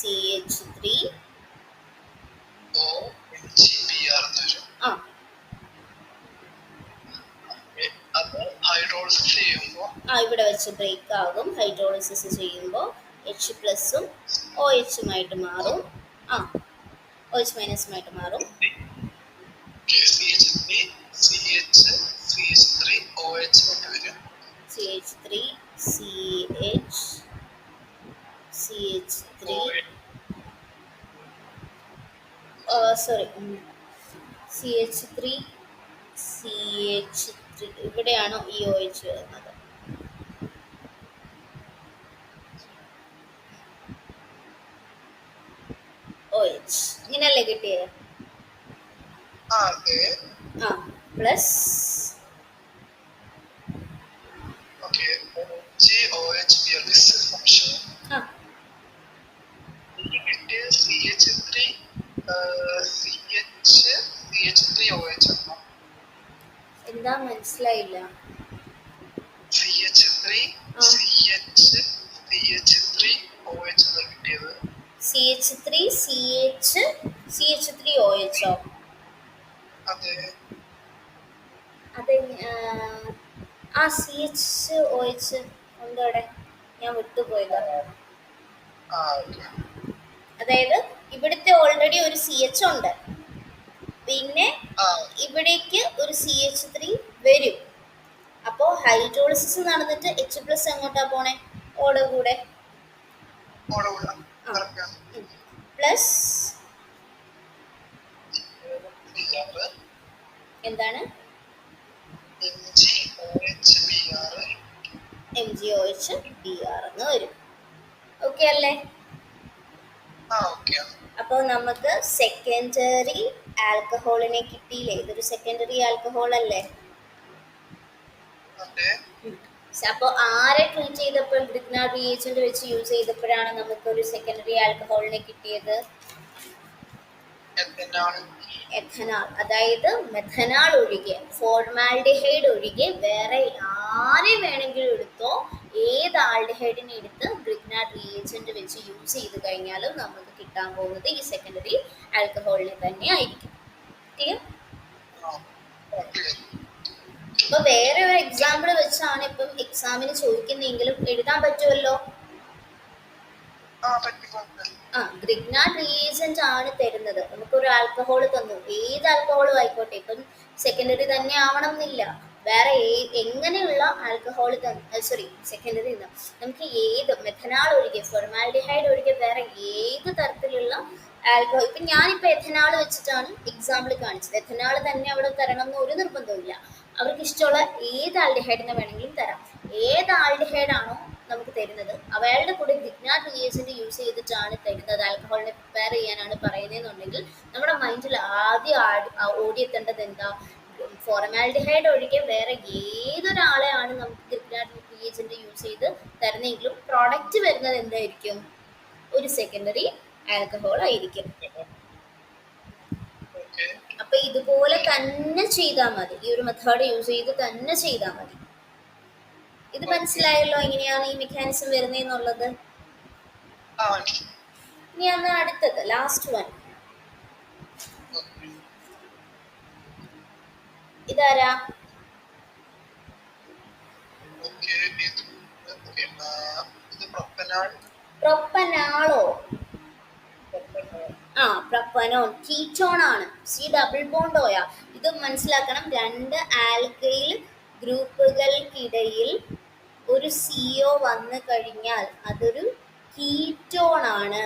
CH3 ഇവിടെ വെച്ച് ബ്രേക്ക് ആകും. ഹൈഡ്രോളിസിസ് ചെയ്യുമ്പോൾ H+ഉം OHുമായിട്ട് മാറും. OH- മായിട്ട് മാറും. CH3 CH3 ഇവിടെയാണോ ഈ OH വരുന്നത്? OH ഇങ്ങനെയല്ലേ കിട്ടിയത്? പ്ലസ് എന്താ മനസ്സിലായില്ല? CH3OHO. അതെ. CHOH ഉണ്ട് അവിടെ, ഞാൻ വിട്ടുപോയതാ. അതായത് ഇവിടുത്തെ ഓൾറെഡി ഒരു CH ഉണ്ട്, പിന്നെ ആ ഇവിടേക്ക് ഒരു CH3 വരും. അപ്പോൾ ഹൈഡ്രോളിസിസ് നടന്നിട്ട് H+ എങ്ങോട്ടാ പോണേ? ഓടെ കൂടെ ഓടെ കൂടെ ആ കറക്റ്റ് ആണ്. പ്ലസ് BR എന്താണ് MgOH Br MgOH Br എന്ന് വരും. ഓക്കെ അല്ലേ? ഓക്കെ ആണ്. അപ്പോൾ നമുക്ക് സെക്കൻഡറി ആൽക്കഹോളിനെ കിട്ടിയില്ലേ? ഇതൊരു സെക്കൻഡറി ആൽക്കഹോൾ അല്ലേ? അതെ അപ്പോൾ ആരെ ട്രീറ്റ് ചെയ്തപ്പോൾ ഗ്രിഗ്നാർഡ് റിയേജന്റ് വെച്ച് യൂസ് ചെയ്തപ്പോഴാണ് നമുക്കൊരു സെക്കൻഡറി ആൽക്കഹോളിനെ കിട്ടിയത്? എന്തിനാണ് എഥനാൽ. അതായത് മെഥനാൽ ഒഴികെ, ഫോർമാൽഡിഹൈഡ് ഒഴികെ വേറെ ആരെ വേണമെങ്കിലും എടുത്തോ, ഏത് ആൽഡിഹൈഡിനെ എടുത്ത് ഗ്രിഗ്നാർഡ് റിയേജന്റ് വെച്ച് യൂസ് ചെയ്ത് കഴിഞ്ഞാലും നമുക്ക് കിട്ടാൻ പോകുന്നത് ഈ സെക്കൻഡറി ആൽക്കഹോളിനെ തന്നെ ആയിരിക്കും. ക്ലിയർ? അപ്പൊ വേറെ ഒരു എക്സാമ്പിൾ വെച്ചാണ് ഇപ്പം എക്സാമിന് ചോദിക്കുന്നെങ്കിലും എഴുതാൻ പറ്റുമല്ലോ. ഗ്രിഗ്നാർഡ് റിയേജന്റ് ആണ് തരുന്നത്. നമുക്കൊരു ആൽക്കഹോൾ തന്നു, ഏത് ആൽക്കഹോളും ആയിക്കോട്ടെ, ഇപ്പം സെക്കൻഡറി തന്നെ ആവണം എന്നില്ല, വേറെ എങ്ങനെയുള്ള ആൽക്കഹോൾ സോറി സെക്കൻഡറി നമുക്ക് ഏത് മെഥനാൽ ഒഴികെ, ഫോർമാൽഡിഹൈഡ് ഒഴികെ വേറെ ഏത് തരത്തിലുള്ള ആൽക്കഹോൾ, ഇപ്പം ഞാനിപ്പോൾ എഥനാൽ വെച്ചിട്ടാണ് എക്സാമ്പിൾ കാണിച്ചത്. എഥനാൽ തന്നെ അവിടെ തരണം എന്ന് ഒരു നിർബന്ധമില്ല. അവർക്ക് ഇഷ്ടമുള്ള ഏത് ആൽഡിഹൈഡിനെ വേണമെങ്കിലും തരാം. ഏത് ആൽഡിഹൈഡാണോ നമുക്ക് തരുന്നത് അവളുടെ കൂടെ ഗ്രിഗ്നാർഡ് റിയേജന്റ് യൂസ് ചെയ്തിട്ടാണ് തരുന്നത്, ആൽക്കഹോളിനെ പ്രിപ്പയർ ചെയ്യാനാണ് പറയുന്നതെന്നുണ്ടെങ്കിൽ നമ്മുടെ മൈൻഡിൽ ആദ്യം ഓടിയെത്തേണ്ടത് എന്താ? ഫോർമാൽഡിഹൈഡ് ഒഴികെ വേറെ ഏതൊരാളെയാണ് നമുക്ക് ഗ്രിഗ്നാർഡ് റിയേജന്റ് യൂസ് ചെയ്ത് തരുന്നെങ്കിലും പ്രോഡക്റ്റ് വരുന്നത് എന്തായിരിക്കും? ഒരു സെക്കൻഡറി ആൽക്കഹോൾ ആയിരിക്കും. അപ്പൊ ഇതുപോലെ തന്നെ ചെയ്താൽ മതി, ഈ ഒരു മെത്തേഡ് യൂസ് ചെയ്ത് തന്നെ ചെയ്താൽ മതി. ഇത് മനസ്സിലായല്ലോ എങ്ങനെയാണ് ഈ മെക്കാനിസം വരുന്നതെന്നുള്ളത്? ഇനി അന്ന് അടുത്തത് ലാസ്റ്റ് വൺ. ഇതാരാ? പ്രൊപ്പനാളോ? പ്രൊപ്പനോൺ കീറ്റോൺ ആണ്. സി ഡബിൾ ബോണ്ടോയാ. ഇത് മനസ്സിലാക്കണം, രണ്ട് ആൽക്കൈൽ ഗ്രൂപ്പുകൾക്കിടയിൽ ഒരു CO വന്നു കഴിഞ്ഞാൽ അതൊരു കീറ്റോൺ ആണ്.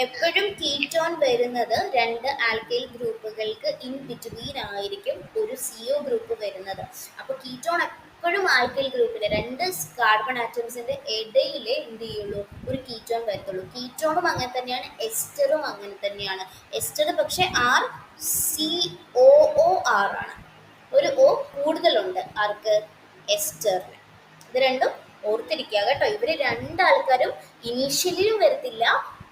എപ്പോഴും കീറ്റോൺ വരുന്നത് രണ്ട് ആൽക്കൈൽ ഗ്രൂപ്പുകൾക്ക് ഇൻ ബിറ്റ്വീൻ ആയിരിക്കും ഒരു CO ഗ്രൂപ്പ് വരുന്നത്. അപ്പോൾ കീറ്റോൺ എപ്പോഴും ആൽക്കൈൽ ഗ്രൂപ്പിലെ രണ്ട് കാർബൺ ആറ്റംസിന്റെ ഇടയിലേ എന്ത് ചെയ്യുള്ളൂ? ഒരു കീറ്റോൺ വരത്തുള്ളൂ. കീറ്റോണും അങ്ങനെ തന്നെയാണ്, എസ്റ്ററും അങ്ങനെ തന്നെയാണ്. എസ്റ്റർ പക്ഷെ RCOOR ആണ്. ഒരു O കൂടുതലുണ്ട് ആർക്ക്? എസ്റ്ററിന്. ഇത് രണ്ടും ഓർത്തിരിക്കുക കേട്ടോ. ഇവര് രണ്ടാൾക്കാരും ഇനീഷ്യലിയും വരത്തില്ല,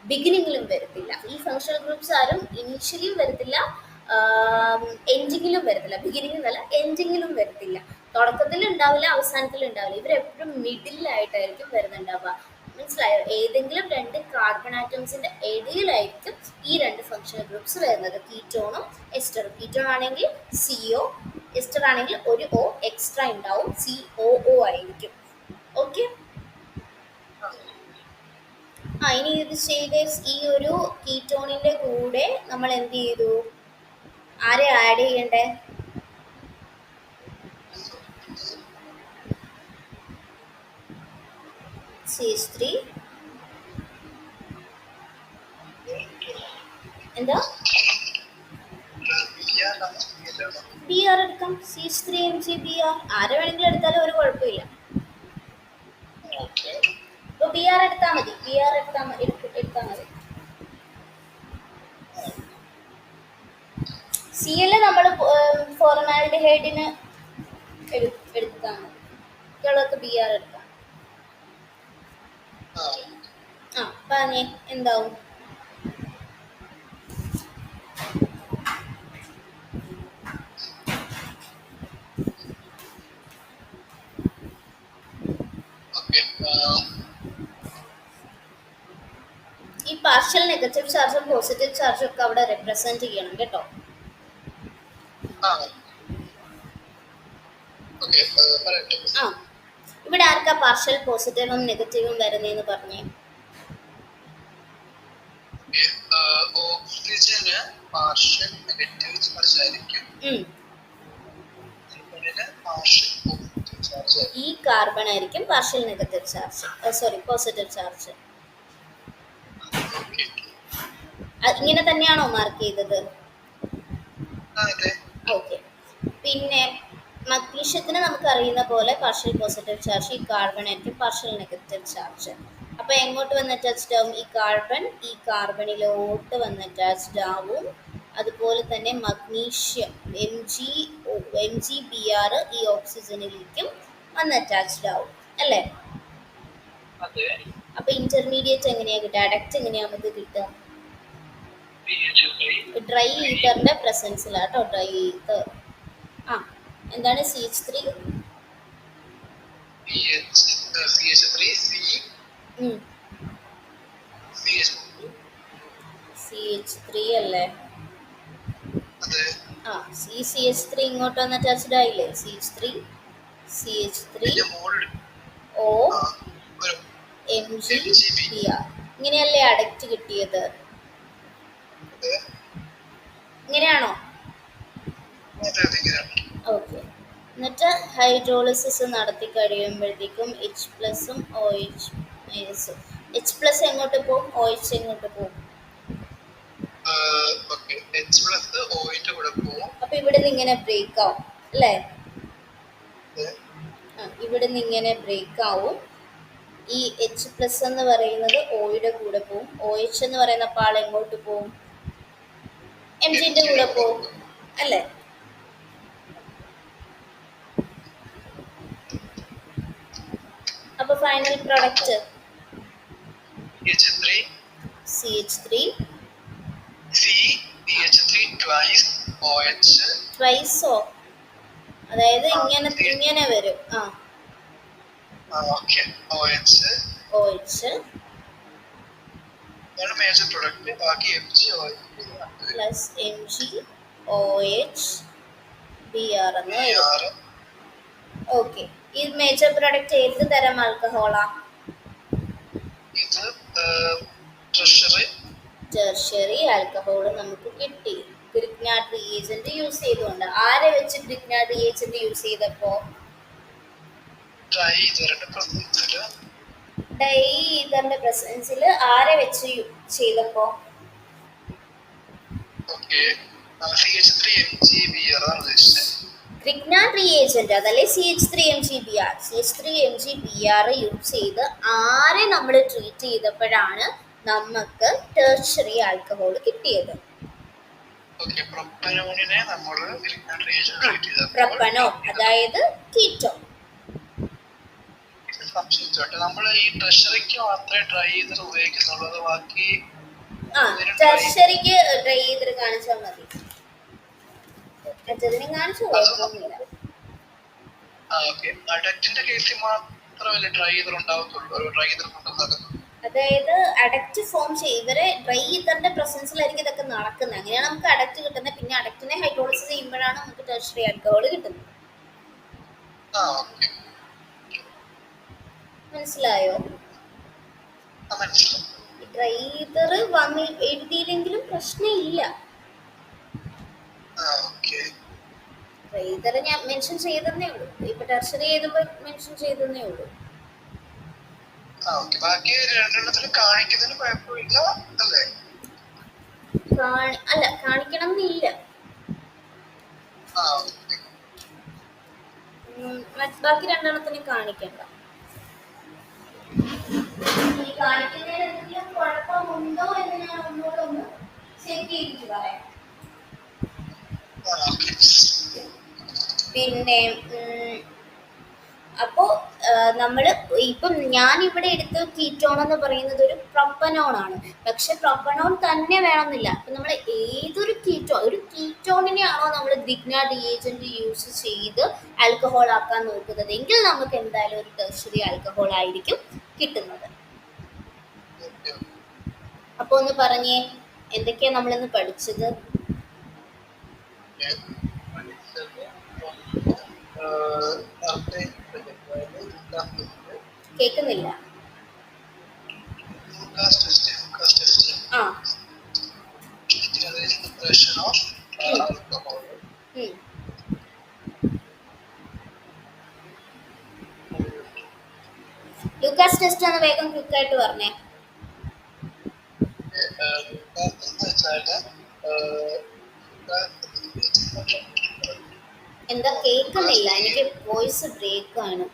ബിഗിനിങ്ങിലും വരത്തില്ല. ഈ ഫങ്ഷണൽ ഗ്രൂപ്പ്സ് ആരും ഇനീഷ്യലിയും വരത്തില്ല, എൻഡിങ്ങിലും വരത്തില്ല. ബിഗിനിങ് എന്നല്ല, എൻഡിങ്ങിലും വരത്തില്ല. തുടക്കത്തിൽ ഉണ്ടാവില്ല, അവസാനത്തിൽ ഉണ്ടാവില്ല. ഇവരെപ്പോഴും മിഡിലായിട്ടായിരിക്കും വരുന്നുണ്ടാവുക. മനസ്സിലായോ? ഏതെങ്കിലും രണ്ട് കാർബൺ ആറ്റംസിന്റെ ഇടയിലായിരിക്കും ഈ രണ്ട് ഫങ്ഷണൽ ഗ്രൂപ്പ്സ് വരുന്നത്, കീറ്റോണും എസ്റ്ററും. കീറ്റോൺ ആണെങ്കിൽ CO, എസ്റ്റർ ആണെങ്കിൽ ഒരു O എക്സ്ട്രാ ഉണ്ടാവും, COO ആയിരിക്കും. ഓക്കെ. ഇനി ഇത് ചെയ്ത് ഈ ഒരു കീറ്റോണിന്റെ കൂടെ നമ്മൾ എന്ത് ചെയ്തു? ആരെ ആഡ് ചെയ്യണ്ടേ? CH3 എന്താ? BR എടുക്കാം. CH3MgBr ആരെ വേണമെങ്കിലും എടുത്താലും ഒരു കുഴപ്പമില്ല. അപ്പോൾ BR എടുത്താൽ മതി. BR എടുത്താൽ മതി. CL നമ്മൾ ഫോർമാൽഡിഹൈഡിന് എടുത്താൽ മതി. ഇതൊക്കെ BR എടുക്കാം. പറഞ്ഞേ എന്താവും? ഈ പാർഷ്യൽ നെഗറ്റീവ് ചാർജും പോസിറ്റീവ് ചാർജും ഒക്കെ അവിടെ റെപ്രസെന്റ് ചെയ്യണം കേട്ടോ. ഇവിടെ ആർക്കാ പാർഷ്യൽ പോസിറ്റീവും നെഗറ്റീവും വരുന്നതെന്ന് പറഞ്ഞേ? ഓക്സിജന് പാർഷ്യൽ നെഗറ്റീവ് ചാർജ് ആയിരിക്കും, ഉം. കാർബണിന് പാർഷ്യൽ പോസിറ്റീവ് ചാർജ് ആയിരിക്കും. ഈ കാർബൺ ആയിരിക്കും partial negative charge, sorry positive charge. Okay, ഇങ്ങനെ തന്നെയാണോ മാർക്ക് ചെയ്തത്? അതെ. ഓക്കെ. പിന്നെ മഗ്നീഷ്യത്തിന് നമുക്ക് അറിയുന്ന പോലെ പാർഷ്യൽ പോസിറ്റീവ് ചാർജ്, ഈ കാർബൺ ആയിരിക്കും പാർഷ്യൽ നെഗറ്റീവ് ചാർജ്. അപ്പോൾ എങ്ങോട്ട് വന്ന് അറ്റാച്ച്ഡ് ആവും? ഈ കാർബൺ ഈ കാർബണിലോട്ട് വന്ന് അറ്റാച്ച്ഡ് ആവും. അതുപോലെ തന്നെ മഗ്നീഷ്യം Mg(Br) ഈ ഓക്സിജനിലേക്കും വന്ന് അറ്റാച്ച്ഡ് ആവും അല്ലേ? അതെ. അപ്പോൾ ഇന്റർമീഡിയറ്റ് എങ്ങനെയാ കിട്ടുക? അഡക്റ്റ് എങ്ങനെയാ നമുക്ക് കിട്ടുക? ഡ്രൈ ഈതറിന്റെ പ്രസൻസിലാട്ടോ. ഡ്രൈ ഈതർ എന്താണ് CH3? CH3 അല്ലേ? CH3 ഇങ്ങോട്ട് വന്ന് അറ്റാച്ച്ഡ് ആയില്ലേ? CH3 O Mg(Br) ഇങ്ങനെയല്ലേ അഡക്റ്റ് കിട്ടിയത്? ഇങ്ങനെയാണോ? ഓക്കെ. എന്നിട്ട് ഹൈഡ്രോളിസിസ് നടത്തി കഴിയുമ്പോഴത്തേക്കും H+ഉം OH-ഉം. H+ എങ്ങോട്ട് പോകും? OH എങ്ങോട്ട് പോകും? അപ്പൊ ഇവിടെ നിന്ന് ഇങ്ങനെ ബ്രേക്ക് ആവും അല്ലേ? ഇവിടെ നിന്ന് ഇങ്ങനെ ബ്രേക്ക് ആവും. ഈ H+ എന്ന് പറയുന്നത് ഓയുടെ കൂടെ പോവും. OH എന്ന് പറയുന്ന പാൾ എങ്ങോട്ട് പോവും? Mgന്റെ കൂടെ പോവും അല്ലേ? അപ്പൊ ഫൈനൽ പ്രൊഡക്റ്റ് CH3 ട്വൈസോ, അതായത് ഇങ്ങനെ വരും. OH പ്ലസ് Mg(OH)Br എന്ന് വരും. ഓക്കെ. ഈ മേജർ പ്രൊഡക്റ്റ് ഏത് തരം ആൽക്കഹോളാ? ടെർഷ്യറി ആൽക്കഹോൾ നമുക്ക് കിട്ടി ഗ്രിഗ്നാർഡ് റിയേജന്റ് യൂസ് ചെയ്തുകൊണ്ട്. ആരെ വെച്ച് ഗ്രിഗ്നാർഡ് റിയേജന്റ് യൂസ് ചെയ്തപ്പോ? ഡൈ ഈതറിന്റെ പ്രസൻസിൽ ആരെ വെച്ച് ചെയ്തപ്പോ? ഗ്രിഗ്നാർഡ് റിയേജന്റ് അതല്ലേ CH3Mg(Br). CH3Mg(Br) യൂസ് ചെയ്ത് ആരെ നമ്മൾ ട്രീറ്റ് ചെയ്തപ്പോഴാണ് നമുക്ക് ടെർഷ്യറി ആൽക്കഹോൾ കിട്ടിയത്? പ്രൊപ്പനോ അതായത് കീറ്റോ. ടെർഷ്യറിക്ക് ഡ്രൈ ഈതർ കാണിച്ചാൽ മതി. മറ്റേതിനെ കാണിച്ചു കുഴപ്പമൊന്നുമില്ല. അതായത് അഡക്റ്റ് ഫോം ഇവരെ ഡ്രൈ ഈതറിന്റെ പ്രസൻസിലായിരിക്കും ഇതൊക്കെ നടക്കുന്നത്. അങ്ങനെയാണ് നമുക്ക് അഡക്റ്റ് കിട്ടുന്നത്. പിന്നെ അഡക്റ്റിനെ ഹൈഡ്രോളിസിസ് ചെയ്യുമ്പോഴാണ് നമുക്ക് ടെർഷ്യറി ആൽക്കഹോൾ കിട്ടുന്നത്. മനസ്സിലായോ? ഡ്രൈ ഈതർ വന്ന് എഴുതിയില്ലെങ്കിലും പ്രശ്നമില്ല. ഡ്രൈ ഈതർ ഞാൻ മെൻഷൻ ചെയ്തേ ഉള്ളൂ. ഇപ്പൊ ടെർഷ്യറി എഴുതുമ്പോൾ മെൻഷൻ ചെയ്തേ ഉള്ളൂ. അല്ല, കാണിക്കണം എന്നില്ല. ബാക്കി രണ്ടെണ്ണത്തിന് കാണിക്കണ്ട. ഈ കാണിക്കുന്നതിൽ എന്തെങ്കിലും കുഴപ്പമുണ്ടോ എന്ന് ഞാൻ ഒന്നുകൂടെ ഒന്ന് ചെക്ക് ചെയ്തിട്ട് പറയാം. പിന്നെ അപ്പോൾ നമ്മൾ ഇപ്പം ഞാനിവിടെ എടുത്ത കീറ്റോൺ എന്ന് പറയുന്നത് ഒരു പ്രൊപ്പനോൺ ആണ്. പക്ഷെ പ്രൊപ്പനോൺ തന്നെ വേണമെന്നില്ല. അപ്പം നമ്മൾ ഏതൊരു കീറ്റോണിനെയാണോ നമ്മൾ ഗ്രിഗ്നാർഡ് റിയേജന്റ് യൂസ് ചെയ്ത് ആൽക്കഹോൾ ആക്കാൻ നോക്കുന്നത് എങ്കിൽ നമുക്ക് എന്തായാലും ഒരു ടെർഷ്യറി ആൽക്കഹോൾ ആയിരിക്കും കിട്ടുന്നത്. അപ്പോൾ ഒന്ന് പറഞ്ഞേ, എന്തൊക്കെയാ നമ്മളിന്ന് പഠിച്ചത്? കേൾക്കുന്നില്ല. preparation of alcohol. Lucas test ആണ് വേഗം ക്വിക്കായിട്ട് പറഞ്ഞേ. എന്താ കേൾക്കുന്നില്ല, എനിക്ക് വോയിസ് ബ്രേക്ക് ആണ്.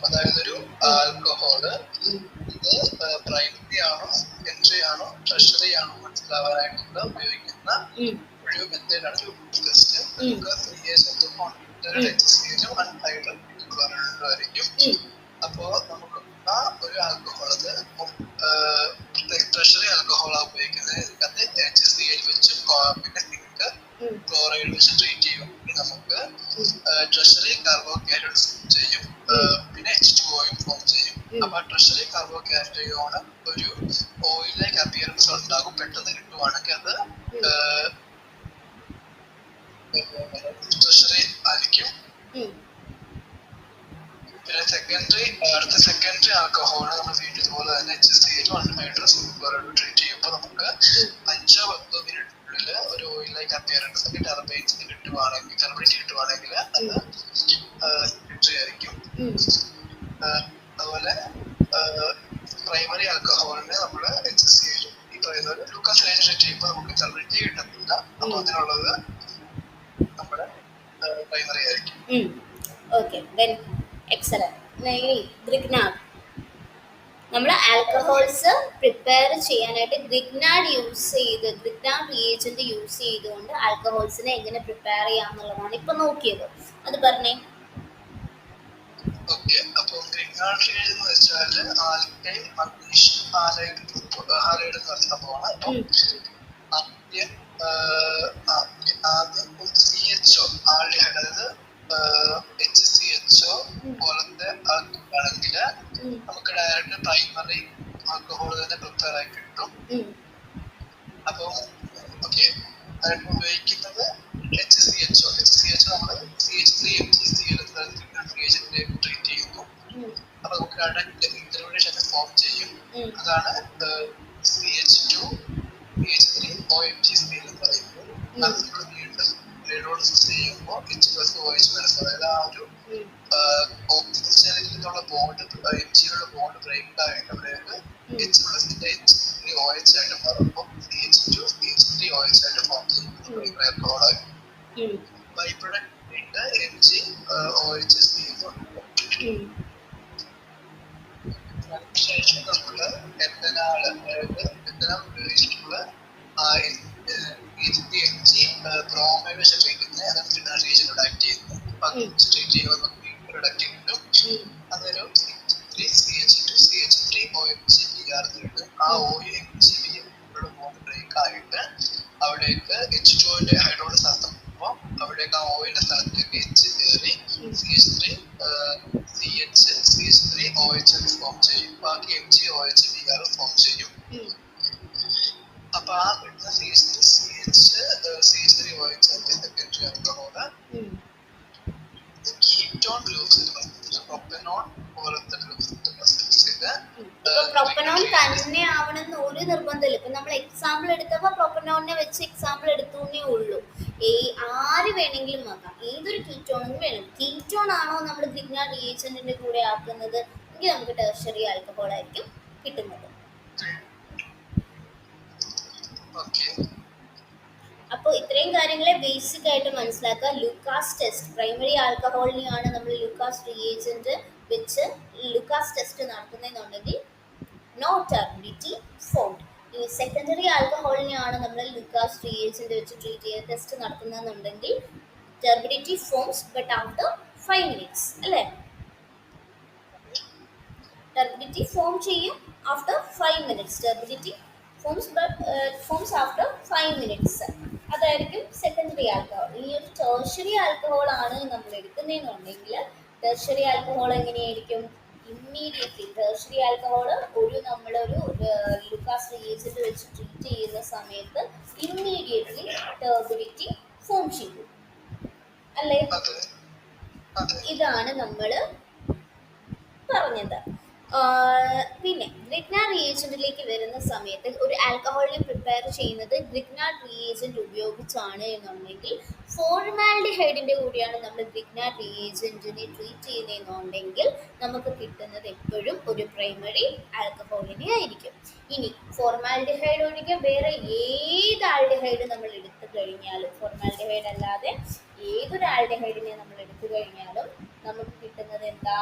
അതായത് ഒരു ആൽക്കഹോള് ഇത് പ്രൈമറി ആണോ സെക്കൻഡറി ആണോ ട്രഷറി ആണോ മനസ്സിലാവാനായിട്ടുള്ള ഉപയോഗിക്കുന്ന ഒരു മെത്തേഡാണ് ലൂക്കാസ് ടെസ്റ്റ്. ലൂക്കാസ് റിയേജന്റ് ആയിരിക്കും. അപ്പോ നമുക്ക് ഒരു ആൽക്കഹോൾ ട്രഷറി ആൽക്കഹോൾ ഉപയോഗിക്കുന്നത് HCl വെച്ചും പിന്നെ സിങ്ക് ക്ലോറൈഡ് വെച്ച് ട്രീറ്റ് ചെയ്യുമെങ്കിൽ നമുക്ക് ട്രഷറി കാർബോക്യാറ്റൈഡ് ഫോം ചെയ്യും, പിന്നെ H2O ഫോം ചെയ്യും. അപ്പൊ ട്രഷറി കാർബോക്യാറ്റൈഡ് ഒരു ഓയിൽ ലൈക്ക് അപ്പിയറൻസ് ഉണ്ടാകും. പെട്ടെന്ന് കിട്ടുവാണെങ്കിൽ അത് ട്രഷറി ആയിരിക്കും. പിന്നെ അടുത്ത സെക്കൻഡറി ആൽക്കഹോള് നമ്മൾ വീണ്ടും ഇതുപോലെ തന്നെ HCl അൺഹൈഡ്രസ് ക്ലോറൈഡ് ട്രീറ്റ് ചെയ്യുമ്പോൾ നമുക്ക് 5-10 മിനിറ്റിനുള്ളിൽ ഒരു ഓയിൽ ലൈക്ക് അപ്പിയറൻസ് ടർബൈൻസിന് കിട്ടുവാണെങ്കിൽ അത് സെക്കൻഡറി ആയിരിക്കും. അതുപോലെ പ്രൈമറി ആൽക്കഹോളിനെ നമ്മൾ HCl ഈ പറയുന്ന ലൂക്കാസ് ട്രീറ്റ് ചെയ്യുമ്പോൾ നമുക്ക് ടർബൈൻറ്റി കിട്ടത്തില്ല. അപ്പൊ അതിനുള്ളത് നമ്മുടെ പ്രൈമറി ആയിരിക്കും. നമ്മൾ ആൽക്കഹോൾസ് പ്രിപ്പയർ ചെയ്യാനായിട്ട് ഗ്രിഗ്നാർഡ് റിയേജന്റ് യൂസ് ചെയ്തുകൊണ്ട് ആൽക്കഹോൾസിനെ എങ്ങനെ പ്രിപ്പയർ ചെയ്യാന്നുള്ളതാണ് ഇപ്പൊ നോക്കിയത്. അത് പറഞ്ഞേ. അപ്പൊ ഗ്രിഗ്നാർഡ് റിയേജന്റ് എന്ന് വെച്ചാൽ ആൽക്കൈൽ മഗ്നീഷ്യം ഹാലൈഡ് എന്ന് പറഞ്ഞ സംഭവമാണ്. അപ്പം CHO ആൽഡിഹൈഡ്, അതായത് HCHO പോലത്തെ ആണെങ്കിൽ നമുക്ക് ഡയറക്റ്റ് പ്രൈമറി ആൽക്കഹോൾ തന്നെ പ്രിപ്പയർ ആയി കിട്ടും. അപ്പൊ അതിന് ഉപയോഗിക്കുന്നത് HCHO നമ്മൾ CH3MgCl ട്രീറ്റ് ചെയ്യുന്നു. അപ്പൊ നമുക്ക് ഡയറക്റ്റ് ഇന്റർമീഡിയറ്റ് ഫോം ചെയ്യും. അതാണ് CH2CH3OMgCl എന്ന് പറയുന്നത്. അത് നമ്മൾ വീണ്ടും ഹൈഡ്രോളിസിസ് ചെയ്യുമ്പോൾ H+OH അതായത് ആ ഒരു ഓക്സിജനിലുള്ള ബോണ്ട് HCലുള്ള ബോണ്ട് ബ്രേക്ക് ആയിട്ട് അവിടേക്ക് H+ന്റെ H3OH ആയിട്ട് മാറുമ്പോൾ CH2CH3OH ആയിട്ട് ഫോം ചെയ്യുന്നത് പ്രൈമറി ആൽക്കഹോളായി. ബൈ പ്രൊഡക്റ്റ് MgOH ശേഷം നമ്മള് എത്തനാൽ ഉപയോഗിച്ചിട്ടുള്ള ബ്രോമൈഡ് വെച്ച് ട്രീറ്റ് ചെയ്യുന്നത് അതാണ് റീജിയനോട് ആക്ട് ചെയ്യുന്നത്. ട്രീറ്റ് ചെയ്യുമ്പോൾ നമുക്ക് പ്രൊഡക്റ്റ് കിട്ടും. അതൊരു CH2CH3OMgBr കിട്ടും. ആ OMgBr ബോണ്ട് ബ്രേക്ക് ആയിട്ട് അവിടേക്ക് H2ന്റെ ഹൈഡ്രോളിസ് നടത്തുമ്പോൾ അവിടേക്ക് ആ ഓയിലിന്റെ സ്ഥലത്തേക്ക് H കയറി CH3OH ഫോം ചെയ്യും. ബാക്കി MgOH ഫോം ചെയ്യും. അപ്പൊ ആ കിട്ടുന്ന CH3OH secondary alcohol ketone groups propanone പോലത്തെ പ്രൊപ്പനോൺ തന്നെ ആവണമെന്ന് ഒരു നിർബന്ധമില്ല. ഇപ്പൊ നമ്മൾ എക്സാമ്പിൾ എടുത്തപ്പോ പ്രൊപ്പനോണിനെ വെച്ച് എക്സാമ്പിൾ എടുത്തേ ഉള്ളൂ. ആര് വേണമെങ്കിലും ആക്കാം, ഏതൊരു കീറ്റോണും വേണം. കീറ്റോൺ ആണോ നമ്മൾ ഗ്രിഗ്നാർഡ് റിയേജന്റിന്റെ കൂടെ ആക്കുന്നത് എങ്കിൽ നമുക്ക് ടെർഷ്യറി ആൽക്കഹോൾ ആയിരിക്കും കിട്ടുന്നത്. അപ്പോൾ ഇത്രയും കാര്യങ്ങളെ ബേസിക് ആയിട്ട് മനസ്സിലാക്കുക. ലൂക്കാസ് ടെസ്റ്റ് പ്രൈമറി ആൽക്കഹോളിനെയാണ് നമ്മൾ ലൂക്കാസ് റിയേജന്റ് വെച്ച് ലൂക്കാസ് ടെസ്റ്റ് നടത്തുന്നതെന്നുണ്ടെങ്കിൽ നോ ടർബിഡിറ്റി ഫോംഡ്. ഈ സെക്കൻഡറി ആൽക്കഹോളിനെയാണ് നമ്മൾ ലൂക്കാസ് റിയേജന്റ് വെച്ച് ട്രീറ്റ് ചെയ്ത് ടെസ്റ്റ് നടത്തുന്നതെന്നുണ്ടെങ്കിൽ turbidity forms but after 5 minutes അല്ലേ? ടർബിഡിറ്റി ഫോം ചെയ്യും after 5 minutes. Turbidity forms after 5 minutes. അതായിരിക്കും സെക്കൻഡറി ആൽക്കഹോൾ. ഈ ഒരു ടെർഷ്യറി ആൽക്കഹോൾ ആണ് നമ്മൾ എടുക്കുന്നതെന്നുണ്ടെങ്കിൽ ടെർഷ്യറി ആൽക്കഹോൾ എങ്ങനെയായിരിക്കും? ഇമ്മീഡിയറ്റ്ലി ടെർഷ്യറി ആൽക്കഹോൾ നമ്മളൊരു ലൂക്കാസ് റിയേജന്റ് വെച്ച് ട്രീറ്റ് ചെയ്യുന്ന സമയത്ത് ഇമ്മീഡിയറ്റ്ലി ടർബിഡിറ്റി ഫോം ചെയ്യും അല്ലേ? അതെ. ഇതാണ് നമ്മൾ പറഞ്ഞത്. പിന്നെ ഗ്രിഗ്നാർ റിയേജന്റിലേക്ക് വരുന്ന സമയത്ത് ഒരു ആൽക്കഹോളിനെ പ്രിപ്പയർ ചെയ്യുന്നത് ഗ്രിഗ്നാർ റിയേജന്റ് ഉപയോഗിച്ചാണ് എന്നുണ്ടെങ്കിൽ ഫോർമാൽഡിഹൈഡിന്റെ കൂടിയാണ് നമ്മൾ ഗ്രിഗ്നാർ റിയേജന്റിനെ ട്രീറ്റ് ചെയ്യുന്നതെന്നുണ്ടെങ്കിൽ നമുക്ക് കിട്ടുന്നത് എപ്പോഴും ഒരു പ്രൈമറി ആൽക്കഹോളിനെ ആയിരിക്കും. ഇനി ഫോർമാൽഡിഹൈഡ് ഒഴികെ വേറെ ഏത് ആൽഡിഹൈഡ് നമ്മൾ എടുത്തു കഴിഞ്ഞാലും, ഫോർമാൽഡിഹൈഡ് അല്ലാതെ ഏതൊരു ആൽഡിഹൈഡിനെ നമ്മൾ എടുത്തു കഴിഞ്ഞാലും നമുക്ക് കിട്ടുന്നത് എന്താ?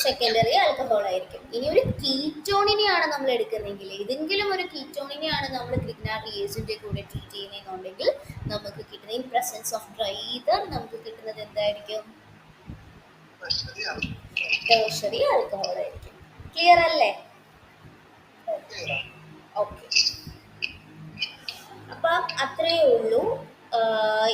സെക്കൻഡറി ആൽക്കഹോൾ ആയിരിക്കും. ഇനി ഒരു കീറ്റോണിനെയാണ് നമ്മൾ എടുക്കുന്നതെങ്കിൽ, ഏതെങ്കിലും ഒരു കീറ്റോണിനെയാണ് നമ്മൾ ഗ്രിഗ്നാർ റിയേജന്റ് കൂടെ ട്രീറ്റ് ചെയ്യുന്നതെന്നുണ്ടെങ്കിൽ നമുക്ക് കിട്ടുന്ന ഇൻ പ്രസൻസ് ഓഫ് ഡ്രൈതർ നമുക്ക് കിട്ടുന്നത് എന്തായിരിക്കും? ടെർഷ്യറി ആൽക്കഹോൾ ആയിരിക്കും. ക്ലിയർ അല്ലേ? ഓക്കെ, അപ്പം അത്രയേ ഉള്ളൂ.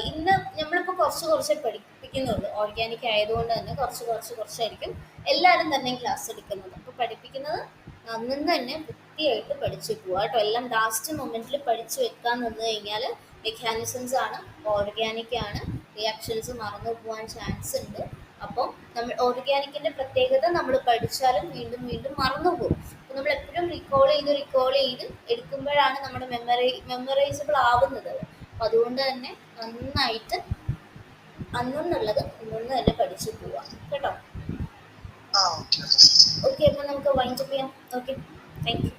ഇന്ന് നമ്മളിപ്പോൾ കുറച്ച് പഠിപ്പിക്കുന്നുള്ളൂ. ഓർഗാനിക് ആയതുകൊണ്ട് തന്നെ കുറച്ചായിരിക്കും എല്ലാവരും തന്നെ ക്ലാസ് എടുക്കുന്നത്. അപ്പോൾ പഠിപ്പിക്കുന്നത് അന്ന് തന്നെ വൃത്തിയായിട്ട് പഠിച്ചു പോവുക കേട്ടോ. എല്ലാം ലാസ്റ്റ് മൊമെന്റിൽ പഠിച്ചു വെക്കാൻ നിന്ന് കഴിഞ്ഞാൽ മെക്കാനിസംസ് ആണ്, ഓർഗാനിക് ആണ്, റിയാക്ഷൻസ് മറന്നു പോകാൻ ചാൻസ് ഉണ്ട്. അപ്പം നമ്മൾ ഓർഗാനിക്കിൻ്റെ പ്രത്യേകത നമ്മൾ പഠിച്ചാലും വീണ്ടും മറന്നു പോകും. അപ്പോൾ നമ്മൾ എപ്പോഴും റിക്കോൾ ചെയ്ത് എടുക്കുമ്പോഴാണ് നമ്മുടെ മെമ്മറൈസബിൾ ആവുന്നത്. അപ്പം അതുകൊണ്ട് തന്നെ നന്നായിട്ട് അന്നുള്ളത് ഇന്നൊന്ന് തന്നെ പഠിച്ചു പോവാം കേട്ടോ. ഓക്കെ, അപ്പം നമുക്ക് വൈൻഡപ്പ് ചെയ്യാം. Okay, thank you.